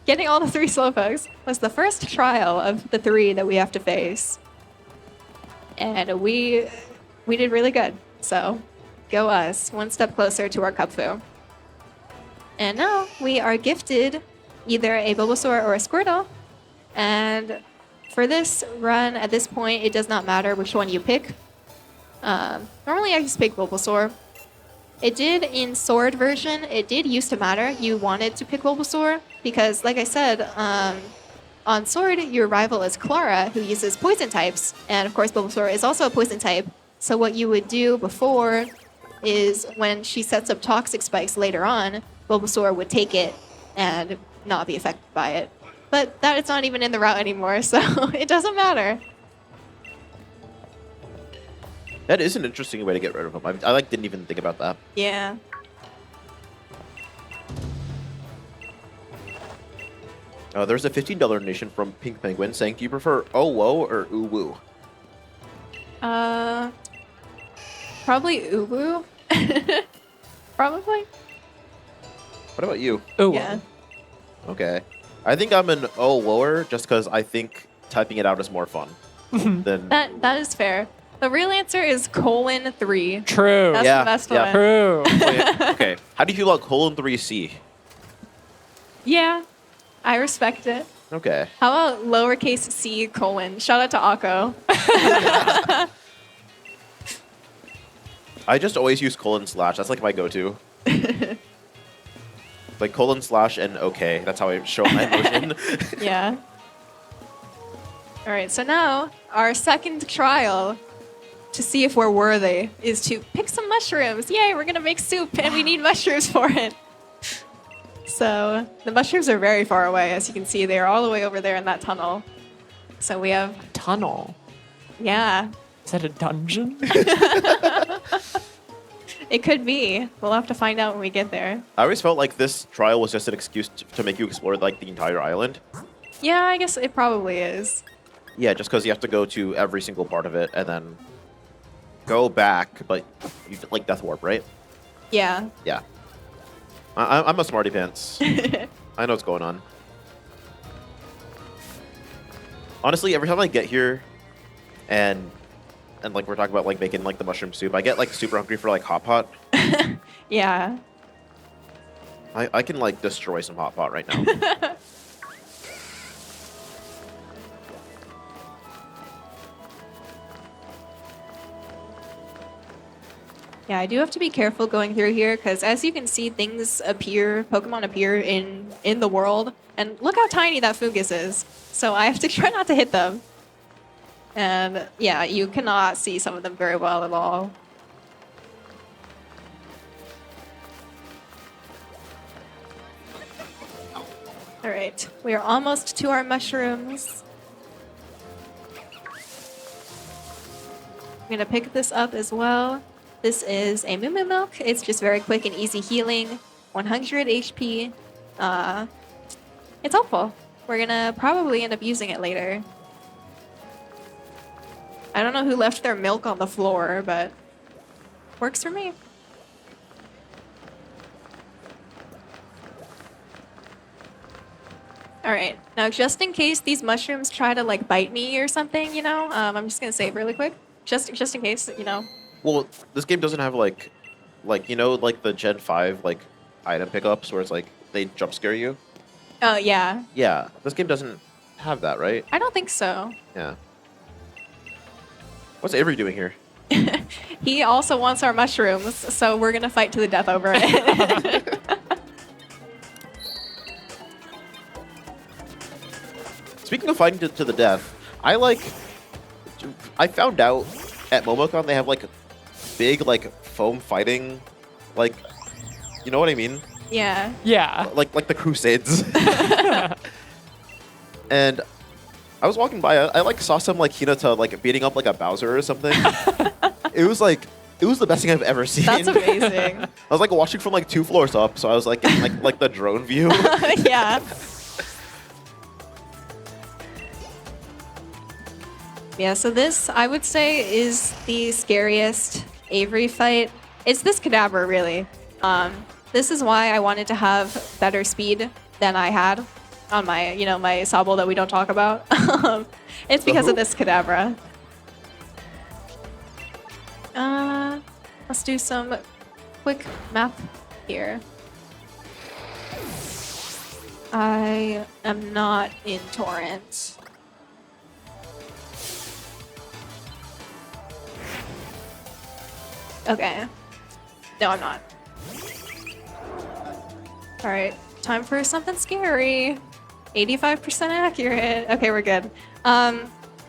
Getting all the 3 Slowpokes was the first trial of the 3 that we have to face. And we did really good. So, go us. One step closer to our Cupfu. And now we are gifted either a Bulbasaur or a Squirtle. And for this run, at this point, it does not matter which one you pick. Normally I just pick Bulbasaur. It did in Sword version, it did used to matter. You wanted to pick Bulbasaur because, like I said, on Sword, your rival is Clara, who uses poison types. And of course, Bulbasaur is also a poison type. So what you would do before is when she sets up Toxic Spikes later on, Bulbasaur would take it and not be affected by it. But that is not even in the route anymore, so it doesn't matter. That is an interesting way to get rid of them. I like didn't even think about that. Yeah. There's a $15 donation from Pink Penguin saying, "Do you prefer Owo or Uwu?" Probably Uwu. Probably. What about you? Oh, Yeah. Okay. I think I'm an Owoer just because I think typing it out is more fun than. That is fair. The real answer is :3. True. That's Yeah, the best yeah. one. True. Wait, okay. How do you feel about :3C? Yeah, I respect it. Okay. How about lowercase c colon? Shout out to Akko. I just always use :/ That's like my go-to. Like :/ and okay. That's how I show my emotion. Yeah. All right, so now our second trial to see if we're worthy is to pick some mushrooms. Yay, we're gonna make soup and we need mushrooms for it. So the mushrooms are very far away. As you can see, they are all the way over there in that tunnel. So we have, Tunnel. yeah, Is that a dungeon? it could be. We'll have to find out when we get there. I always felt like this trial was just an excuse to make you explore like the entire island. Yeah, I guess it probably is. Yeah, just because you have to go to every single part of it and then go back, but you like Death Warp, right? Yeah. Yeah. I'm a smarty pants. I know what's going on. Honestly, every time I get here, and like we're talking about like making like the mushroom soup, I get like super hungry for like hot pot. Yeah. I can like destroy some hot pot right now. Yeah, I do have to be careful going through here because as you can see, things appear, Pokemon appear in the world. And look how tiny that Fungus is. So I have to try not to hit them. And yeah, you cannot see some of them very well at all. All right, we are almost to our mushrooms. I'm gonna pick this up as well. This is a Moo Moo Milk. It's just very quick and easy healing. 100 HP. It's helpful. We're gonna probably end up using it later. I don't know who left their milk on the floor, but works for me. All right, now just in case these mushrooms try to like bite me or something, you know, I'm just gonna save really quick, just in case, you know. Well, this game doesn't have like you know like the Gen 5 like item pickups where it's like they jump scare you. Oh yeah. Yeah, this game doesn't have that, right? I don't think so. Yeah. What's Avery doing here? He also wants our mushrooms, so we're gonna fight to the death over it. Speaking of fighting to the death, I found out at MomoCon they have like big like foam fighting, like, you know what I mean? Yeah. Yeah. like the Crusades. And I was walking by, I like saw some like Hinata like beating up like a Bowser or something. It was the best thing I've ever seen. That's amazing. I was like watching from like 2 floors up, so I was like getting like the drone view. Yeah. Yeah, so this, I would say, is the scariest Avery fight. It's this Kadabra, really. This is why I wanted to have better speed than I had on my, my Sobble that we don't talk about. It's because of this Kadabra. Let's do some quick math here. I am not in Torrent. Okay. No, I'm not. All right, time for something scary. 85% accurate. Okay, we're good.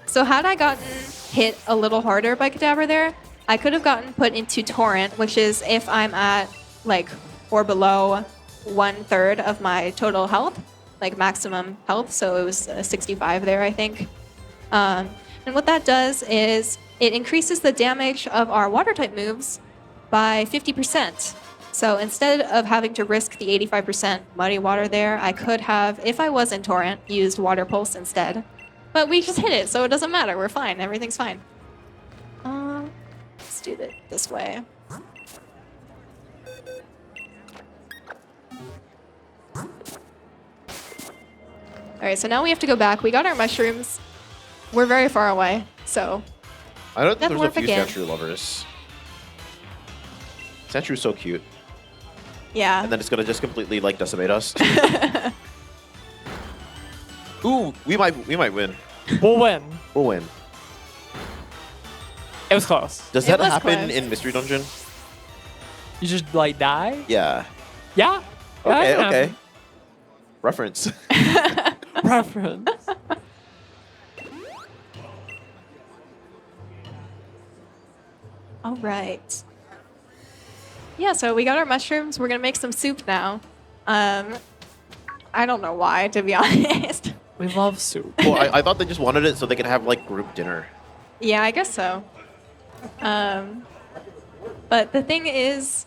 So had I gotten hit a little harder by Kadabra there, I could have gotten put into Torrent, which is if I'm at like or below 1/3 of my total health, like maximum health. So it was 65 there, I think. And what that does is it increases the damage of our water type moves by 50%. So instead of having to risk the 85% muddy water there, I could have, if I was in Torrent, used Water Pulse instead. But we just hit it, so it doesn't matter. We're fine. Everything's fine. Let's do it this way. All right, so now we have to go back. We got our mushrooms. We're very far away, so I don't think never there's a work few again. Sandshrew lovers. Sandshrew's so cute. Yeah. And then it's gonna just completely like decimate us. Ooh, we might win. We'll win. We'll win. It was close. Does It that was happen close. in Mystery Dungeon? You just like die? Yeah. Yeah. Okay, That okay. Reference. happened. Reference. All right. Yeah, so we got our mushrooms. We're gonna make some soup now. I don't know why, to be honest. We love soup. Well, I thought they just wanted it so they could have like group dinner. Yeah, I guess so. But the thing is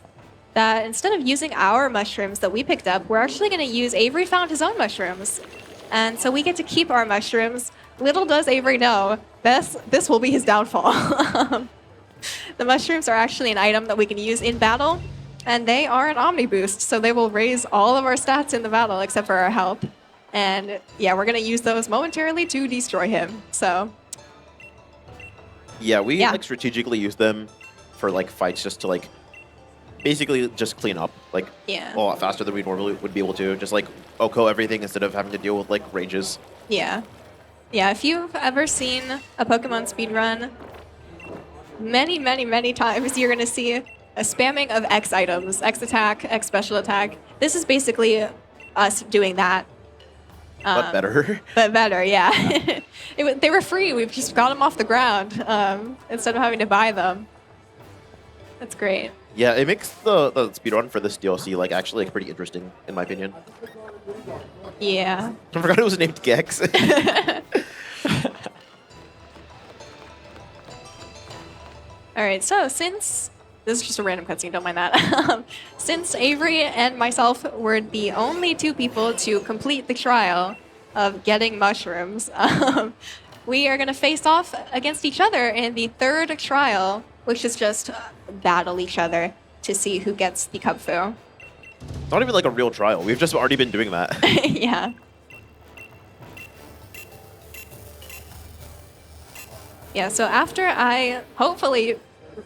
that instead of using our mushrooms that we picked up, we're actually going to use Avery found his own mushrooms. And so we get to keep our mushrooms. Little does Avery know, this will be his downfall. The mushrooms are actually an item that we can use in battle, and they are an Omni boost, so they will raise all of our stats in the battle except for our health. And yeah, we're going to use those momentarily to destroy him. So Yeah, we Yeah. like strategically use them for like fights just to like basically just clean up like yeah. a lot faster than we normally would be able to. Just like OHKO everything instead of having to deal with like ranges. Yeah. Yeah, if you've ever seen a Pokemon speedrun, many times you're going to see a spamming of X items, X attack, X special attack. This is basically us doing that. But better. But better, yeah. They were free. We've just got them off the ground instead of having to buy them. That's great. Yeah, it makes the speedrun for this DLC like actually like pretty interesting in my opinion. Yeah. I forgot it was named Gex. All right, so since this is just a random cutscene, don't mind that. Since Avery and myself were the only 2 people to complete the trial of getting mushrooms, we are going to face off against each other in the 3rd trial, which is just battle each other to see who gets the Cubfu. It's not even like a real trial. We've just already been doing that. Yeah. Yeah, so after I hopefully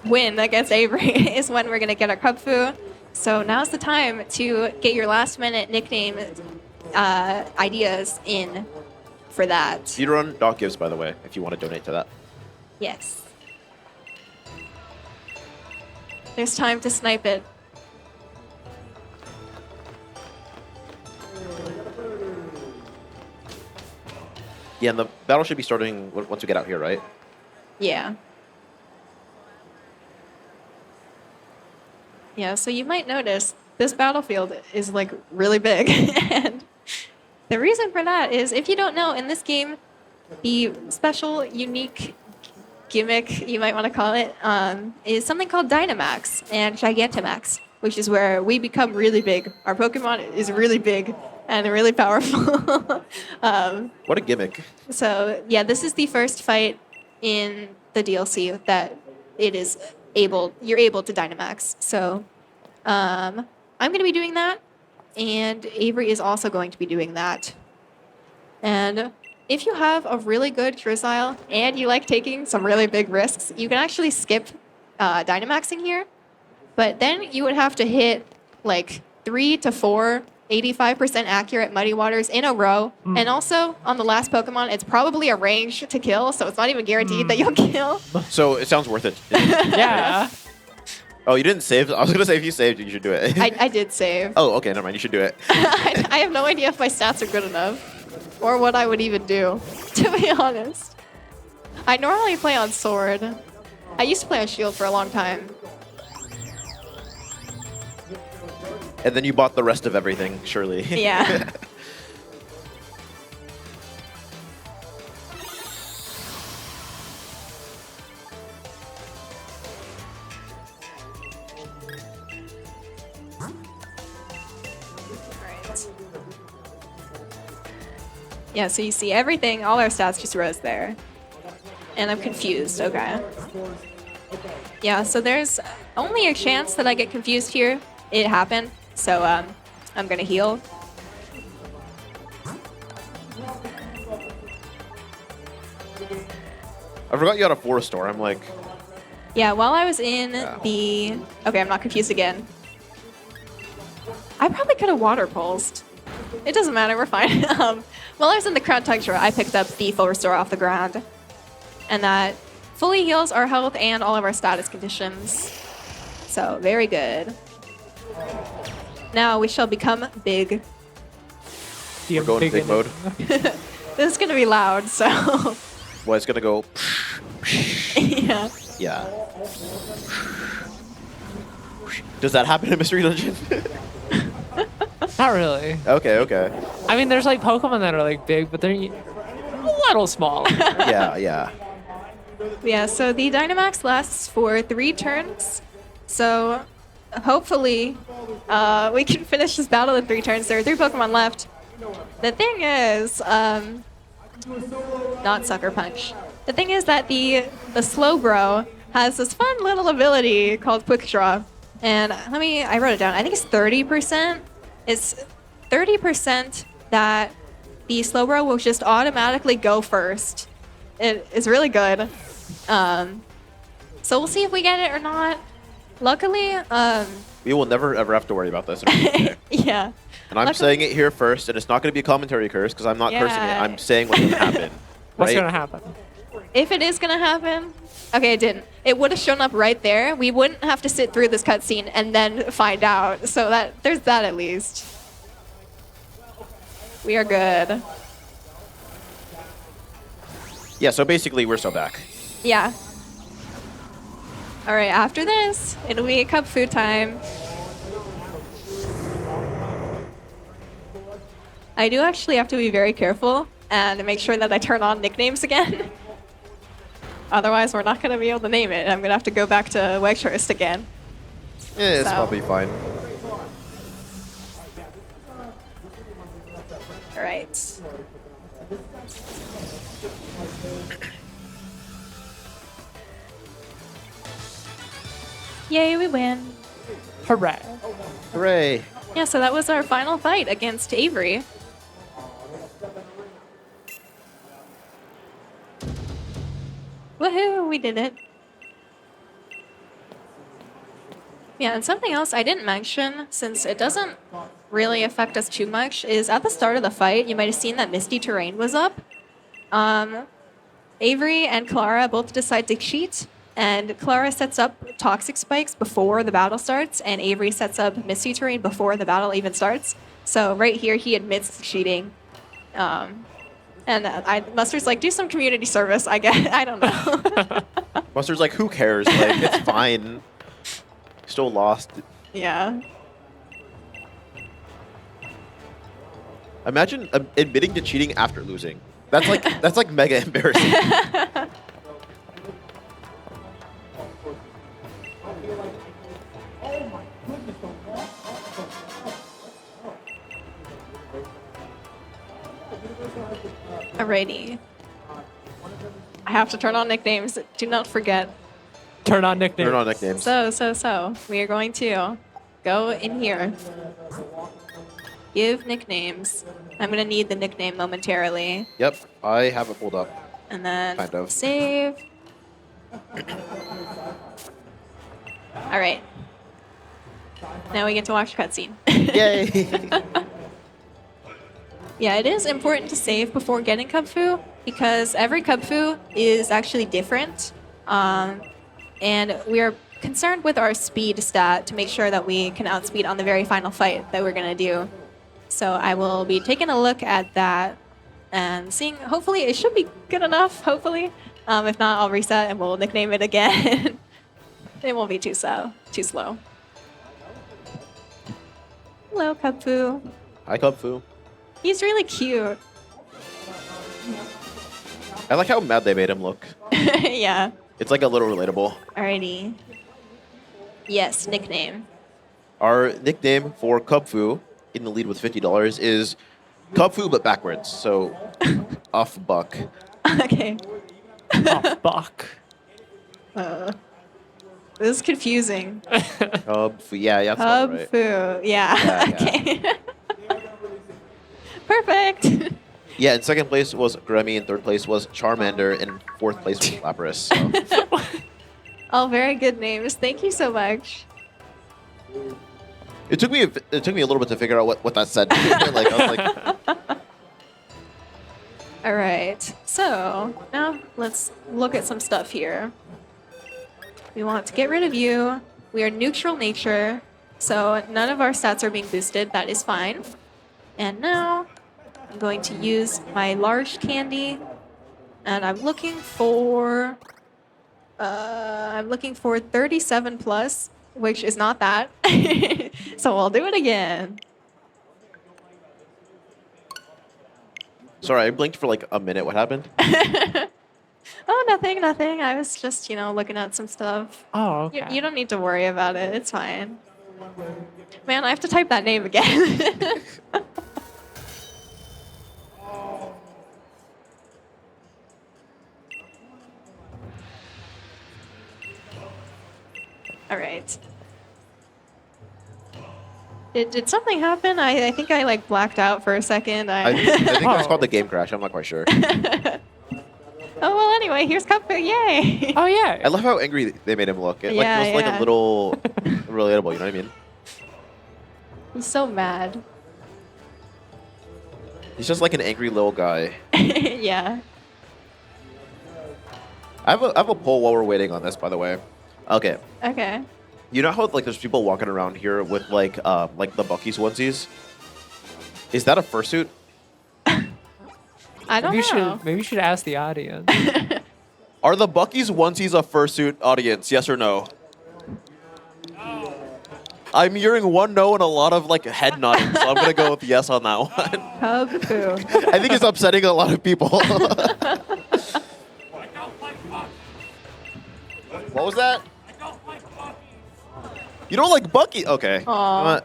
win against Avery is when we're going to get our Cubfu. So now's the time to get your last-minute nickname ideas in for that. Speedrun Doc gives, by the way, if you want to donate to that. Yes. There's time to snipe it. Yeah, and the battle should be starting once we get out here, right? Yeah. Yeah, so you might notice this battlefield is like really big. And the reason for that is, if you don't know, in this game, the special, unique gimmick, you might want to call it, is something called Dynamax and Gigantamax, which is where we become really big. Our Pokemon is really big and really powerful. What a gimmick. So yeah, this is the first fight in the DLC that you're able to Dynamax. So I'm going to be doing that, and Avery is also going to be doing that. And if you have a really good Drizzile and you like taking some really big risks, you can actually skip Dynamaxing here. But then you would have to hit like 3 to 4 85% accurate Muddy Waters in a row. And also, on the last Pokemon, it's probably a range to kill, so it's not even guaranteed that you'll kill. So it sounds worth it. Yeah. Oh, you didn't save? I was going to say if you saved, you should do it. I did save. Oh, okay, never mind. You should do it. I have no idea if my stats are good enough or what I would even do, to be honest. I normally play on Sword. I used to play on Shield for a long time. And then you bought the rest of everything, surely. Yeah. Alright. Yeah, so you see everything, all our stats just rose there. And I'm confused, okay. Yeah, so there's only a chance that I get confused here. It happened. So I'm gonna heal. I forgot you had a Forest Store. I'm like... Yeah, while I was in the... Okay, I'm not confused again. I probably could have water pulsed. It doesn't matter, we're fine. While I was in the Crown Tundra, I picked up the full restore off the ground. And that fully heals our health and all of our status conditions. So, very good. Now we shall become big. We're going big mode. This is gonna be loud, so... Well, it's going to go... Yeah. Yeah. Does that happen in Mystery Dungeon? Not really. Okay, okay. I mean, there's like Pokemon that are like big, but they're a little small. Yeah, yeah. Yeah, so the Dynamax lasts for 3 turns. So hopefully we can finish this battle in 3 turns. There are 3 Pokemon left. The thing is, not Sucker Punch. The thing is that the Slowbro has this fun little ability called Quick Draw. And I wrote it down. I think it's 30%. It's 30% that the Slowbro will just automatically go first. It is really good. So we'll see if we get it or not. Luckily, We will never, ever have to worry about this. yeah. And I'm saying it here first, and it's not going to be a commentary curse, because I'm not cursing it. I'm saying what's going to happen. What's right? going to happen? If it is going to happen... Okay, it didn't. It would have shown up right there. We wouldn't have to sit through this cutscene and then find out. So there's that at least. We are good. Yeah, so basically, we're still back. Yeah. All right, after this, it'll be cup food time. I do actually have to be very careful and make sure that I turn on nicknames again. Otherwise, we're not going to be able to name it. I'm going to have to go back to Wegshurst again. Yeah, it's So. probably fine. All right. Yay, we win. Hooray. Hooray. Yeah, so that was our final fight against Avery. Woohoo, we did it. Yeah, and something else I didn't mention, since it doesn't really affect us too much, is at the start of the fight, you might have seen that Misty Terrain was up. Avery and Clara both decide to cheat, and Clara sets up Toxic Spikes before the battle starts, and Avery sets up Misty Terrain before the battle even starts. So right here, he admits to cheating. And Mustard's like, do some community service, I guess. I don't know. Mustard's like, who cares? Like, it's fine. Still lost. Yeah. Imagine admitting to cheating after losing. That's like mega embarrassing. Alrighty. I have to turn on nicknames. Do not forget. Turn on nicknames. Turn on nicknames. So. We are going to go in here. Give nicknames. I'm going to need the nickname momentarily. Yep, I have it pulled up. And then Kind of. save. All right. Now we get to watch cutscene. Yay! Yeah, it is important to save before getting Kubfu because every Kubfu is actually different. And we are concerned with our speed stat to make sure that we can outspeed on the very final fight that we're going to do. So I will be taking a look at that and seeing, hopefully it should be good enough, hopefully. If not, I'll reset and we'll nickname it again. It won't be too slow. Hello, Kubfu. Hi, Kubfu. He's really cute. I like how mad they made him look. Yeah. It's like a little relatable. Alrighty. Yes, nickname. Our nickname for Kubfu in the lead with $50 is Kubfu but backwards. So off buck. Okay. Off buck. This is confusing. Kubfu. Yeah, that's not right. Kubfu. Yeah. Yeah. Okay. Perfect. Yeah, in second place was Gremmy, in third place was Charmander, and in fourth place was Lapras. So. All very good names. Thank you so much. It took me a little bit to figure out what that said. Like I was like, All right. So now let's look at some stuff here. We want to get rid of you. We are neutral nature, so none of our stats are being boosted. That is fine. And now I'm going to use my large candy, and I'm looking for 37 plus, which is not that. So we'll do it again. sorry, I blinked for like a minute. What happened? Oh, nothing. I was just, looking at some stuff. Oh, You, okay. you don't need to worry about it. It's fine. Man, I have to type that name again. All right. Did something happen? I think I like blacked out for a second. I think that's Oh. called the game crash. I'm not quite sure. Oh, well, anyway, here's Cupcake. Yay! Oh yeah. I love how angry they made him look. It Yeah, feels like yeah. a little relatable. You know what I mean? He's so mad. He's just like an angry little guy. Yeah. I have a poll while we're waiting on this, by the way. Okay. Okay. You know how like there's people walking around here with like the Bucky's onesies? Is that a fursuit? I don't Maybe you know. should maybe you should ask the audience. Are the Bucky's onesies a fursuit, audience? Yes or no? I'm hearing one no and a lot of like head nodding, so I'm gonna go with yes on that one. Cub poo. I think it's upsetting a lot of people. What was that? You don't like Bucky? Okay. Aw.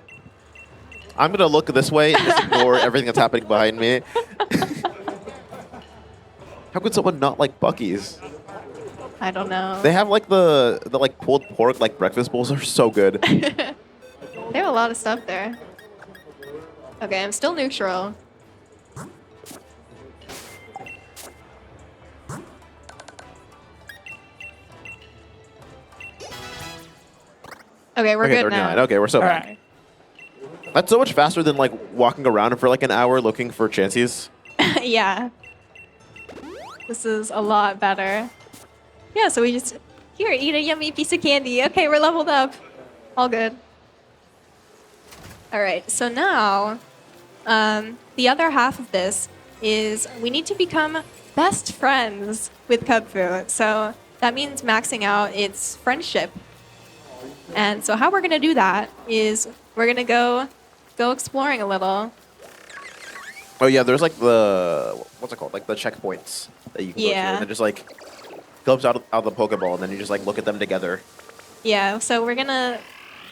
I'm gonna look this way and just ignore everything that's happening behind me. How could someone not like Bucky's? I don't know. They have like the like pulled pork like breakfast bowls are so good. They have a lot of stuff there. Okay, I'm still neutral. Okay, we're Okay, good 39. now. Okay, we're so All back. right. That's so much faster than like walking around for like an hour looking for chances. Yeah. This is a lot better. Yeah, so we just... Here, eat a yummy piece of candy. Okay, we're leveled up. All good. All right, so now... the other half of this is we need to become best friends with Cubfu. So that means maxing out its friendship. And so how we're going to do that is we're going to go exploring a little. Oh yeah, there's like the what's it called? Like the checkpoints that you can go to, Yeah. and it just like comes out of the Pokeball, and then you just like look at them together. Yeah, so we're gonna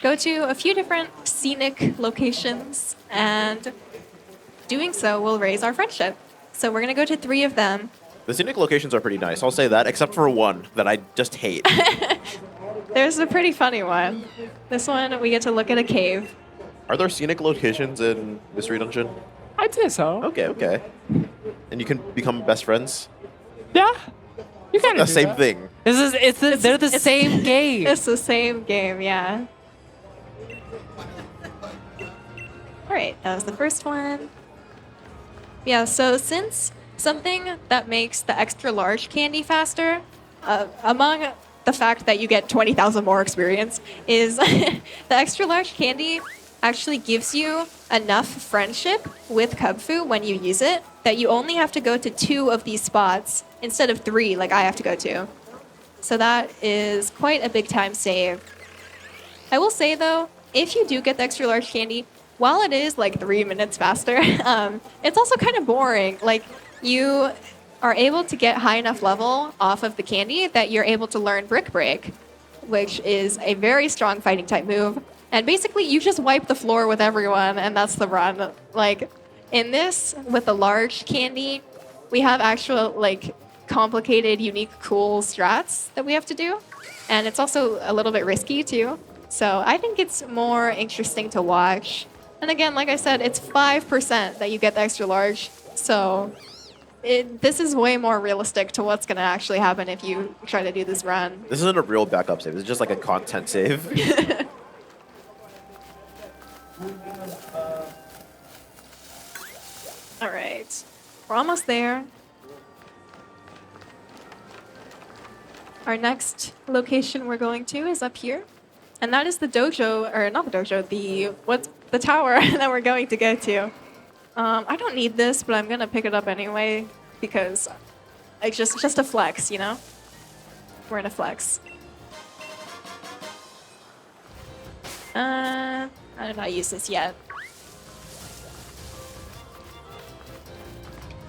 go to a few different scenic locations, and doing so will raise our friendship. So we're gonna go to 3 of them. The scenic locations are pretty nice. I'll say that, except for one that I just hate. There's a pretty funny one. This one, we get to look at a cave. Are there scenic locations in Mystery Dungeon? I'd say so. Okay. And you can become best friends? Yeah. You kind The of same thing. They're the same game. It's the same game, yeah. All right, that was the first one. Yeah, so since something that makes the extra large candy faster, among the fact that you get 20,000 more experience, is the extra large candy actually gives you enough friendship with Kubfu when you use it that you only have to go to 2 of these spots instead of 3 like I have to go to. So that is quite a big time save. I will say though, if you do get the extra large candy, while it is like 3 minutes faster, it's also kind of boring. Like you are able to get high enough level off of the candy that you're able to learn Brick Break, which is a very strong fighting type move. And basically you just wipe the floor with everyone and that's the run. Like in this, with the large candy, we have actual like complicated, unique, cool strats that we have to do. And it's also a little bit risky too. So I think it's more interesting to watch. And again, like I said, it's 5% that you get the extra large. So this is way more realistic to what's going to actually happen if you try to do this run. This isn't a real backup save. It's just like a content save. All right. We're almost there. Our next location we're going to is up here. And that is the dojo, or not the dojo, what's the tower that we're going to go to. I don't need this, but I'm gonna pick it up anyway because it's just a flex, you know? We're in a flex. I did not use this yet.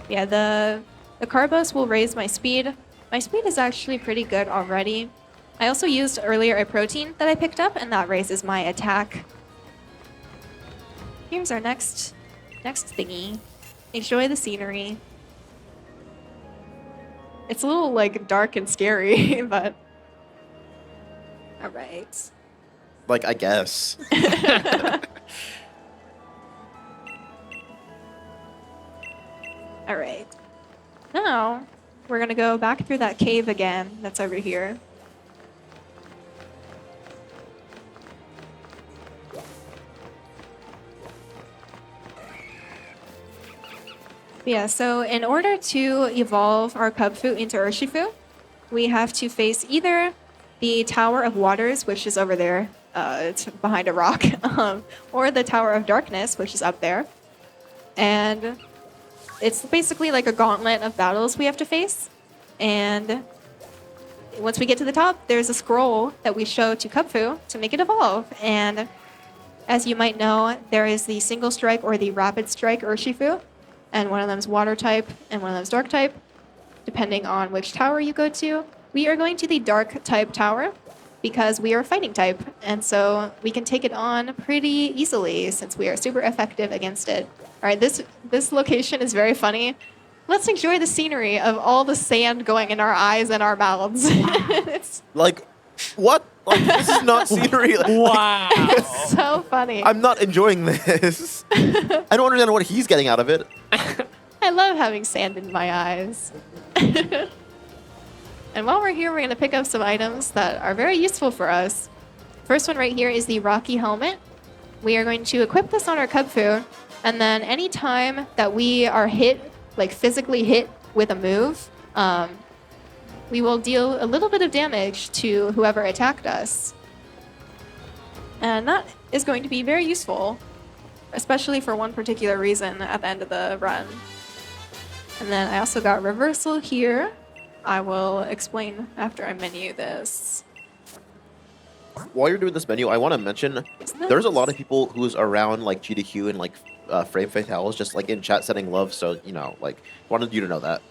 Yeah, the Carbos will raise my speed. My speed is actually pretty good already. I also used earlier a protein that I picked up, and that raises my attack. Here's our next thingy. Enjoy the scenery. It's a little like dark and scary, but all right. Like, I guess. All right. Now we're gonna go back through that cave again. That's over here. Yeah, so in order to evolve our Kubfu into Urshifu, we have to face either the Tower of Waters, which is over there, it's behind a rock, or the Tower of Darkness, which is up there. And it's basically like a gauntlet of battles we have to face. And once we get to the top, there's a scroll that we show to Kubfu to make it evolve. And as you might know, there is the Single Strike or the Rapid Strike Urshifu. And one of them is water type, and one of them is dark type, depending on which tower you go to. We are going to the dark type tower because we are fighting type, and so we can take it on pretty easily since we are super effective against it. All right, this location is very funny. Let's enjoy the scenery of all the sand going in our eyes and our mouths. It's Like, what? Like, this is not scenery. Wow. so funny. I'm not enjoying this. I don't understand what he's getting out of it. I love having sand in my eyes. And while we're here, we're going to pick up some items that are very useful for us. First one right here is the Rocky Helmet. We are going to equip this on our Kubfu, and then any time that we are hit, like physically hit with a move, we will deal a little bit of damage to whoever attacked us. And that is going to be very useful, especially for one particular reason at the end of the run. And then I also got Reversal here. I will explain after I menu this. While you're doing this menu, I want to mention there's a lot of people who's around like GDQ and like Frame Fatale is just like in chat sending love. So you know, like wanted you to know that.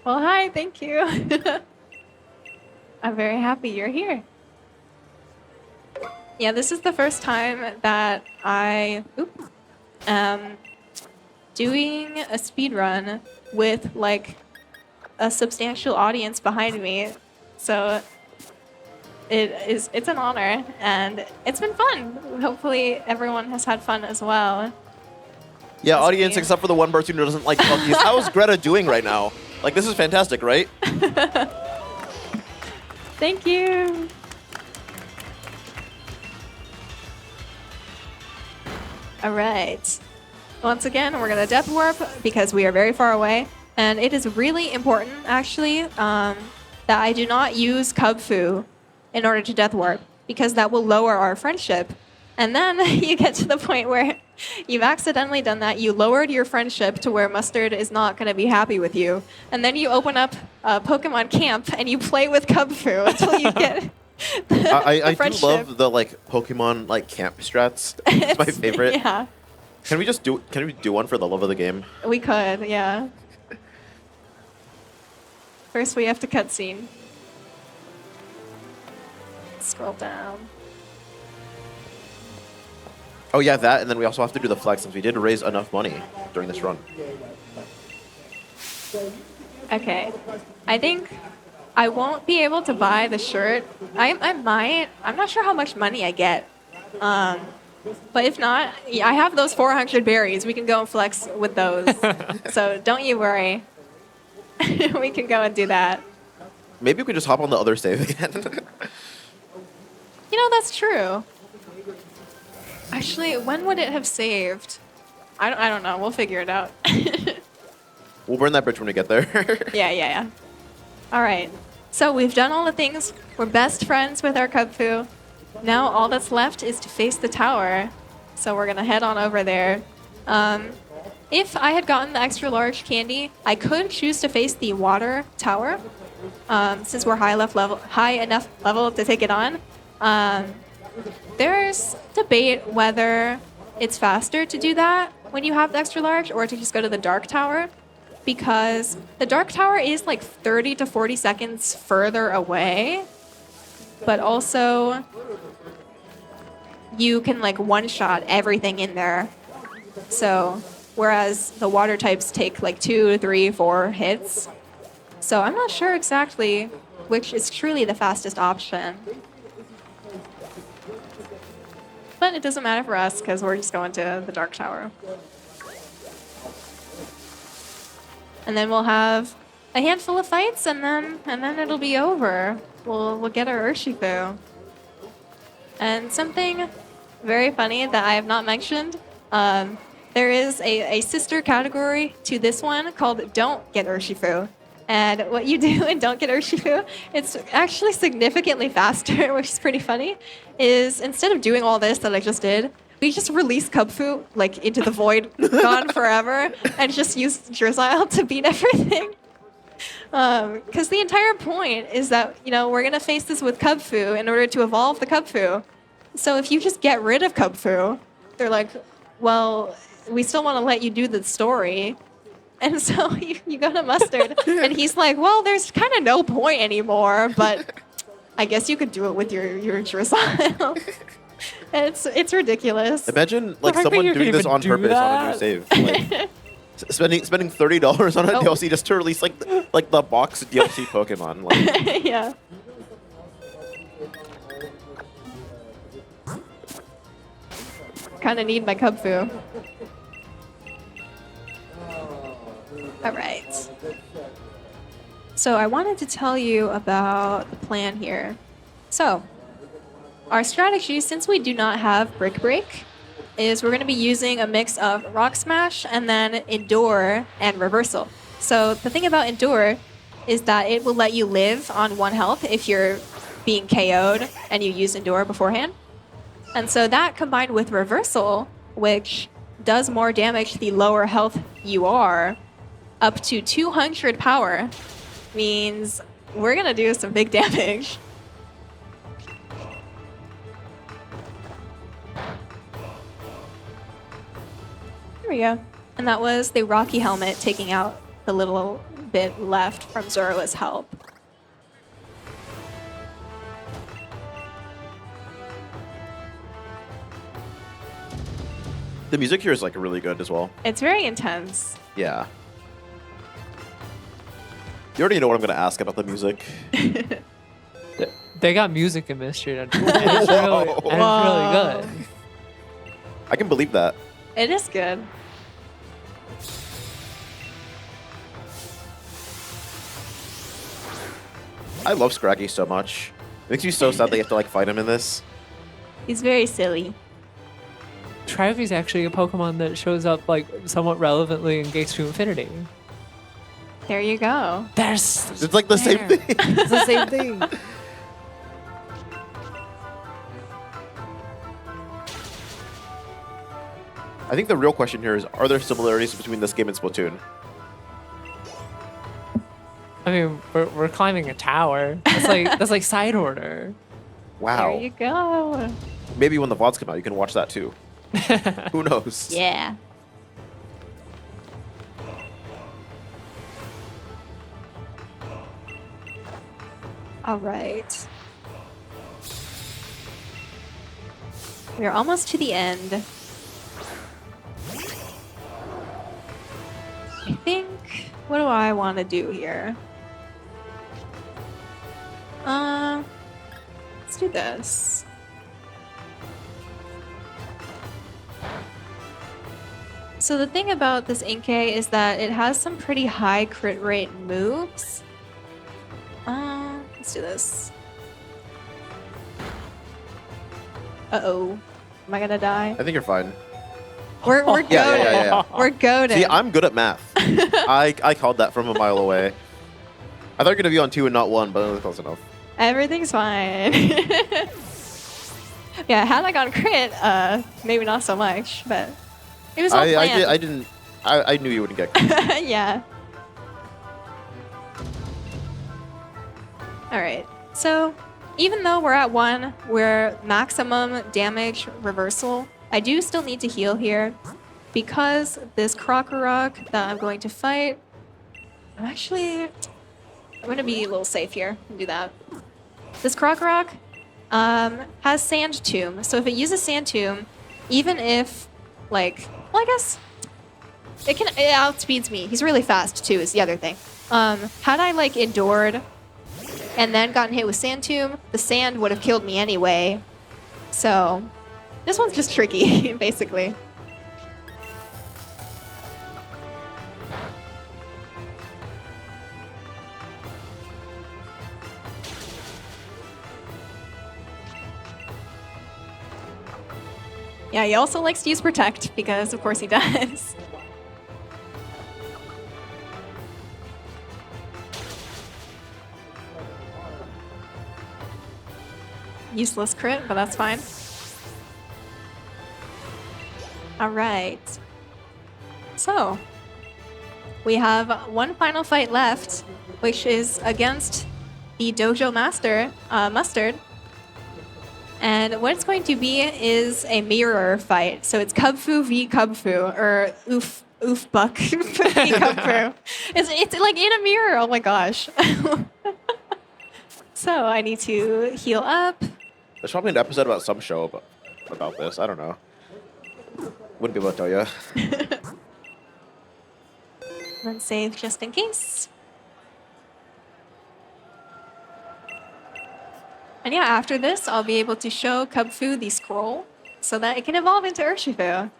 Well, hi, thank you. I'm very happy you're here. Yeah, this is the first time that I am doing a speed run with like a substantial audience behind me. So it's an honor and it's been fun. Hopefully everyone has had fun as well. Yeah, That's audience, me. except for the one person who doesn't like monkeys. How is Greta doing right now? Like, this is fantastic, right? Thank you. All right. Once again, we're going to death warp because we are very far away. And it is really important, actually, that I do not use Cub Fu in order to death warp because that will lower our friendship. And then you get to the point where you've accidentally done that. You lowered your friendship to where Mustard is not going to be happy with you. And then you open up Pokemon Camp and you play with Cub Fu until you get I do friendship. love the like Pokemon like camp strats. It's my favorite. Yeah, Can we do one for the love of the game? we could, yeah. First, we have to cutscene. Scroll down. Oh yeah, that, and then we also have to do the flex since we did raise enough money during this run. Okay. I think I won't be able to buy the shirt. I might. I'm not sure how much money I get. But if not, I have those 400 berries. We can go and flex with those. So don't you worry. We can go and do that. Maybe we could just hop on the other save again. You know, that's true. Actually, when would it have saved? I don't know. We'll figure it out. We'll burn that bridge when we get there. Yeah. All right. So we've done all the things. We're best friends with our Cub Fu. Now all that's left is to face the tower. So we're going to head on over there. If I had gotten the extra large candy, I could choose to face the water tower. Since we're high enough level to take it on. There's debate whether it's faster to do that when you have the extra large or to just go to the dark tower, because the dark tower is like 30 to 40 seconds further away, but also you can like one-shot everything in there. So whereas the water types take like 2, 3, 4 hits. So I'm not sure exactly which is truly the fastest option. But it doesn't matter for us because we're just going to the Dark Tower. And then we'll have a handful of fights and then it'll be over. We'll get our Urshifu. And something very funny that I have not mentioned, there is a sister category to this one called Don't Get Urshifu. And what you do in Don't Get Urshifu, it's actually significantly faster, which is pretty funny, is instead of doing all this that I just did, we just release Cubfu like into the void, gone forever, and just use Drizzile to beat everything. Because the entire point is that, you know, we're going to face this with Cubfu in order to evolve the Cubfu. So if you just get rid of Cubfu, they're like, well, we still want to let you do the story. And so you go to Mustard, and he's like, well, there's kind of no point anymore, but I guess you could do it with your Drizzile. And it's ridiculous. Imagine like I think someone you doing can this even on do purpose on a new that. save. Like, spending $30 on a Oh. DLC just to release like the box DLC Pokemon. Like, Yeah. Kind of need my Cubfu. All right. So I wanted to tell you about the plan here. So our strategy, since we do not have Brick Break, is we're going to be using a mix of Rock Smash and then Endure and Reversal. So the thing about Endure is that it will let you live on 1 health if you're being KO'd and you use Endure beforehand. And so that combined with Reversal, which does more damage the lower health you are, up to 200 power, means we're going to do some big damage. There we go. And that was the Rocky helmet taking out the little bit left from Zoroa's help. The music here is like really good as well. It's very intense. Yeah. You already know what I'm going to ask about the music. They got music in Mystery Dungeon. And it's really good. I can believe that. It is good. I love Scraggy so much. It makes me so sad they have to like fight him in this. He's very silly. Trivy's actually a Pokemon that shows up like somewhat relevantly in Gates to Infinity. There you go. It's like the same thing. It's the same thing. I think the real question here is, are there similarities between this game and Splatoon? I mean, we're climbing a tower. That's like side order. Wow. There you go. Maybe when the VODs come out, you can watch that too. Who knows? Yeah. All right. We're almost to the end. I think, what do I want to do here? Let's do this. So the thing about this Inkay is that it has some pretty high crit rate moves. Let's do this. Uh-oh. Am I gonna die? I think you're fine. We're goaded. Yeah. We're goaded. See, I'm good at math. I called that from a mile away. I thought you were going to be on 2 and not 1, but it was close enough. Everything's fine. Yeah, had I gone crit, maybe not so much, but it was all planned. I knew you wouldn't get crit. Yeah. All right. So even though we're at 1, we're maximum damage reversal. I do still need to heal here because this Krokorok that I'm going to fight, I'm going to be a little safe here and do that. This Krokorok has Sand Tomb. So if it uses Sand Tomb, even if, like, well, I guess it outspeeds me. He's really fast too, is the other thing. Had I, like, endured and then gotten hit with Sand Tomb, the sand would have killed me anyway. So this one's just tricky, basically. Yeah, he also likes to use Protect, because of course he does. Useless crit, but that's fine. All right. So, we have one final fight left, which is against the Dojo Master, Mustard. And what it's going to be is a mirror fight. So it's Kubfu v Kubfu, or Oof Buck v Kubfu. It's like in a mirror, oh my gosh. So I need to heal up. There's probably an episode about some show about this. I don't know. Wouldn't be able to tell you. Then save just in case. And yeah, after this, I'll be able to show Kubfu the scroll so that it can evolve into Urshifu.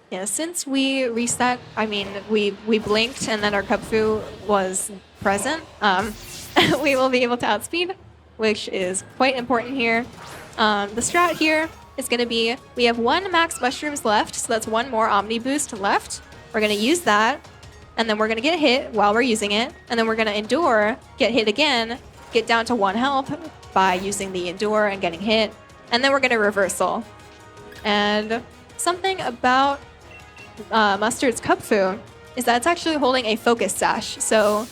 Yeah, since we reset, I mean, we blinked and then our Kubfu was present, we will be able to outspeed, which is quite important here. The strat here is going to be, we have 1 max mushrooms left, so that's 1 more Omni boost left. We're going to use that, and then we're going to get hit while we're using it, and then we're going to endure, get hit again, get down to 1 health by using the endure and getting hit, and then we're going to reversal. And something about Mustard's Kubfu is that it's actually holding a focus sash, so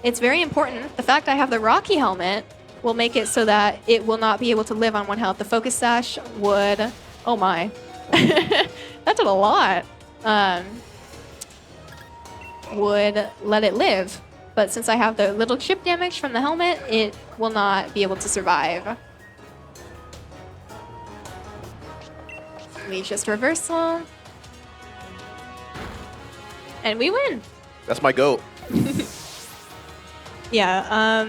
it's very important. The fact I have the Rocky helmet will make it so that it will not be able to live on 1 health. The Focus Sash would... Oh my. That did a lot. Would let it live. But since I have the little chip damage from the helmet, it will not be able to survive. We just reversal. And we win. That's my goat. Yeah,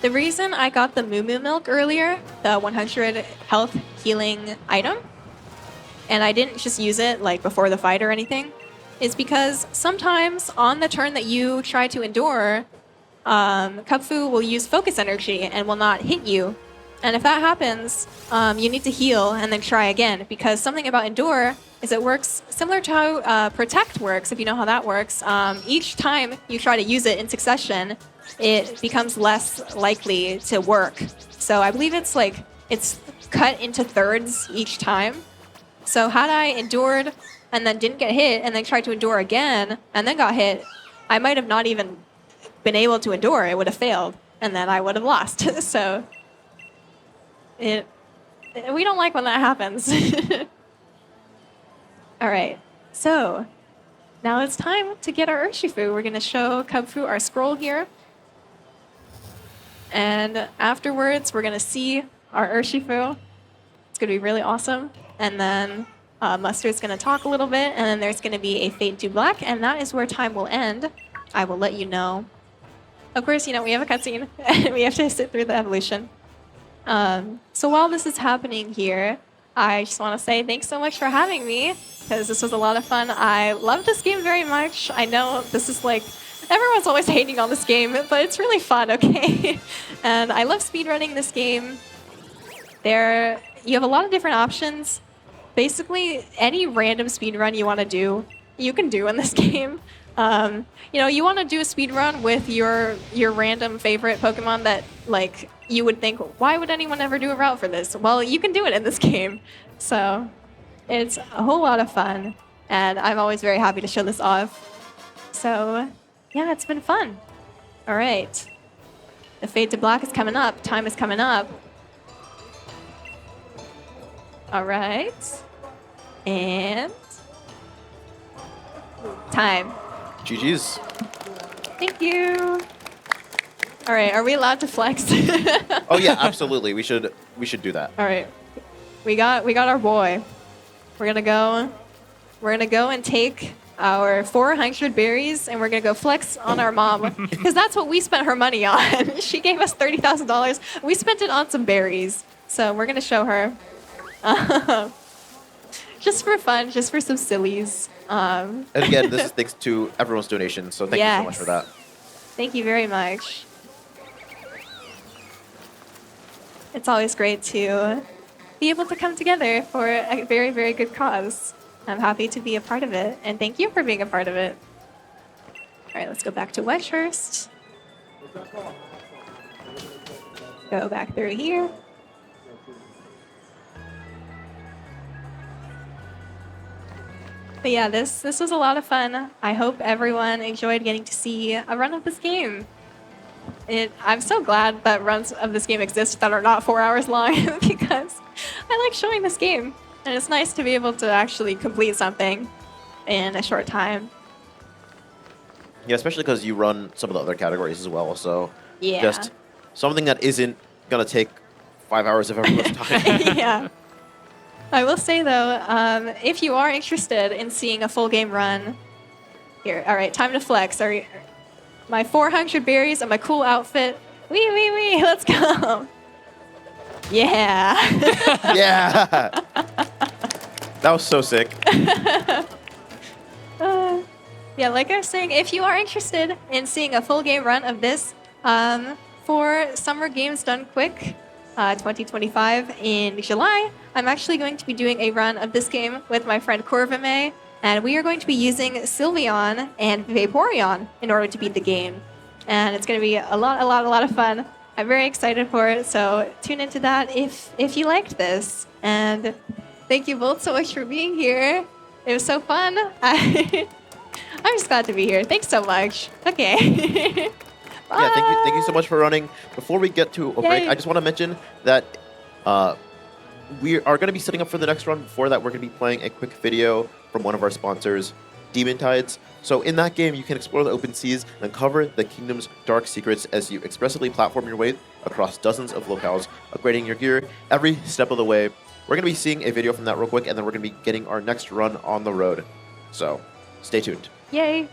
the reason I got the Moo Moo Milk earlier, the 100 health healing item, and I didn't just use it like before the fight or anything, is because sometimes on the turn that you try to endure, Kubfu will use focus energy and will not hit you. And if that happens, you need to heal and then try again, because something about endure is it works similar to how protect works, if you know how that works. Each time you try to use it in succession, it becomes less likely to work. So I believe it's cut into thirds each time. So had I endured and then didn't get hit and then tried to endure again and then got hit, I might have not even been able to endure. It would have failed and then I would have lost. So we don't like when that happens. All right, so now it's time to get our Urshifu. We're going to show Kubfu our scroll here. And afterwards, we're going to see our Urshifu. It's going to be really awesome. And then Mustard's going to talk a little bit, and then there's going to be a Fade to Black, and that is where time will end. I will let you know. Of course, we have a cutscene, and we have to sit through the evolution. So while this is happening here, I just want to say thanks so much for having me, because this was a lot of fun. I love this game very much. I know this is everyone's always hating on this game, but it's really fun, okay? And I love speedrunning this game. You have a lot of different options. Basically, any random speedrun you want to do, you can do in this game. You want to do a speedrun with your random favorite Pokemon that, you would think, why would anyone ever do a route for this? Well, you can do it in this game. So it's a whole lot of fun, and I'm always very happy to show this off. So yeah, it's been fun. All right. The Fade to Black is coming up. Time is coming up. All right. And time. GG's. Thank you. All right, are we allowed to flex? Oh yeah, absolutely. We should do that. All right. We got our boy. We're going to go and take our 400 berries, and we're going to go flex on our mom, because that's what we spent her money on. She gave us $30,000. We spent it on some berries. So we're going to show her. Just for fun, just for some sillies. And again, this is thanks to everyone's donation, so thank you so much for that. Thank you very much. It's always great to be able to come together for a very, very good cause. I'm happy to be a part of it, and thank you for being a part of it. All right, let's go back to Wedgehurst. Go back through here. But yeah, this was a lot of fun. I hope everyone enjoyed getting to see a run of this game. I'm so glad that runs of this game exist that are not 4 hours long, because I like showing this game. And it's nice to be able to actually complete something in a short time. Yeah, especially because you run some of the other categories as well, so Yeah. just something that isn't going to take 5 hours of everyone's time. Yeah. I will say, though, if you are interested in seeing a full game run, here, all right, time to flex. My 400 berries and my cool outfit. Wee, let's go. Yeah. Yeah. That was so sick. Yeah, like I was saying, if you are interested in seeing a full game run of this for Summer Games Done Quick 2025 in July, I'm actually going to be doing a run of this game with my friend Corvime, and we are going to be using Sylveon and Vaporeon in order to beat the game. And it's going to be a lot of fun. I'm very excited for it, so tune into that if you liked this. And thank you both so much for being here. It was so fun. I'm just glad to be here. Thanks so much. Okay. Yeah, thank you so much for running. Before we get to a break, Yay. I just want to mention that we are going to be setting up for the next run. Before that, we're going to be playing a quick video from one of our sponsors, Demon Tides. So in that game, you can explore the open seas and uncover the kingdom's dark secrets as you expressively platform your way across dozens of locales, upgrading your gear every step of the way. We're going to be seeing a video from that real quick, and then we're going to be getting our next run on the road. So stay tuned. Yay.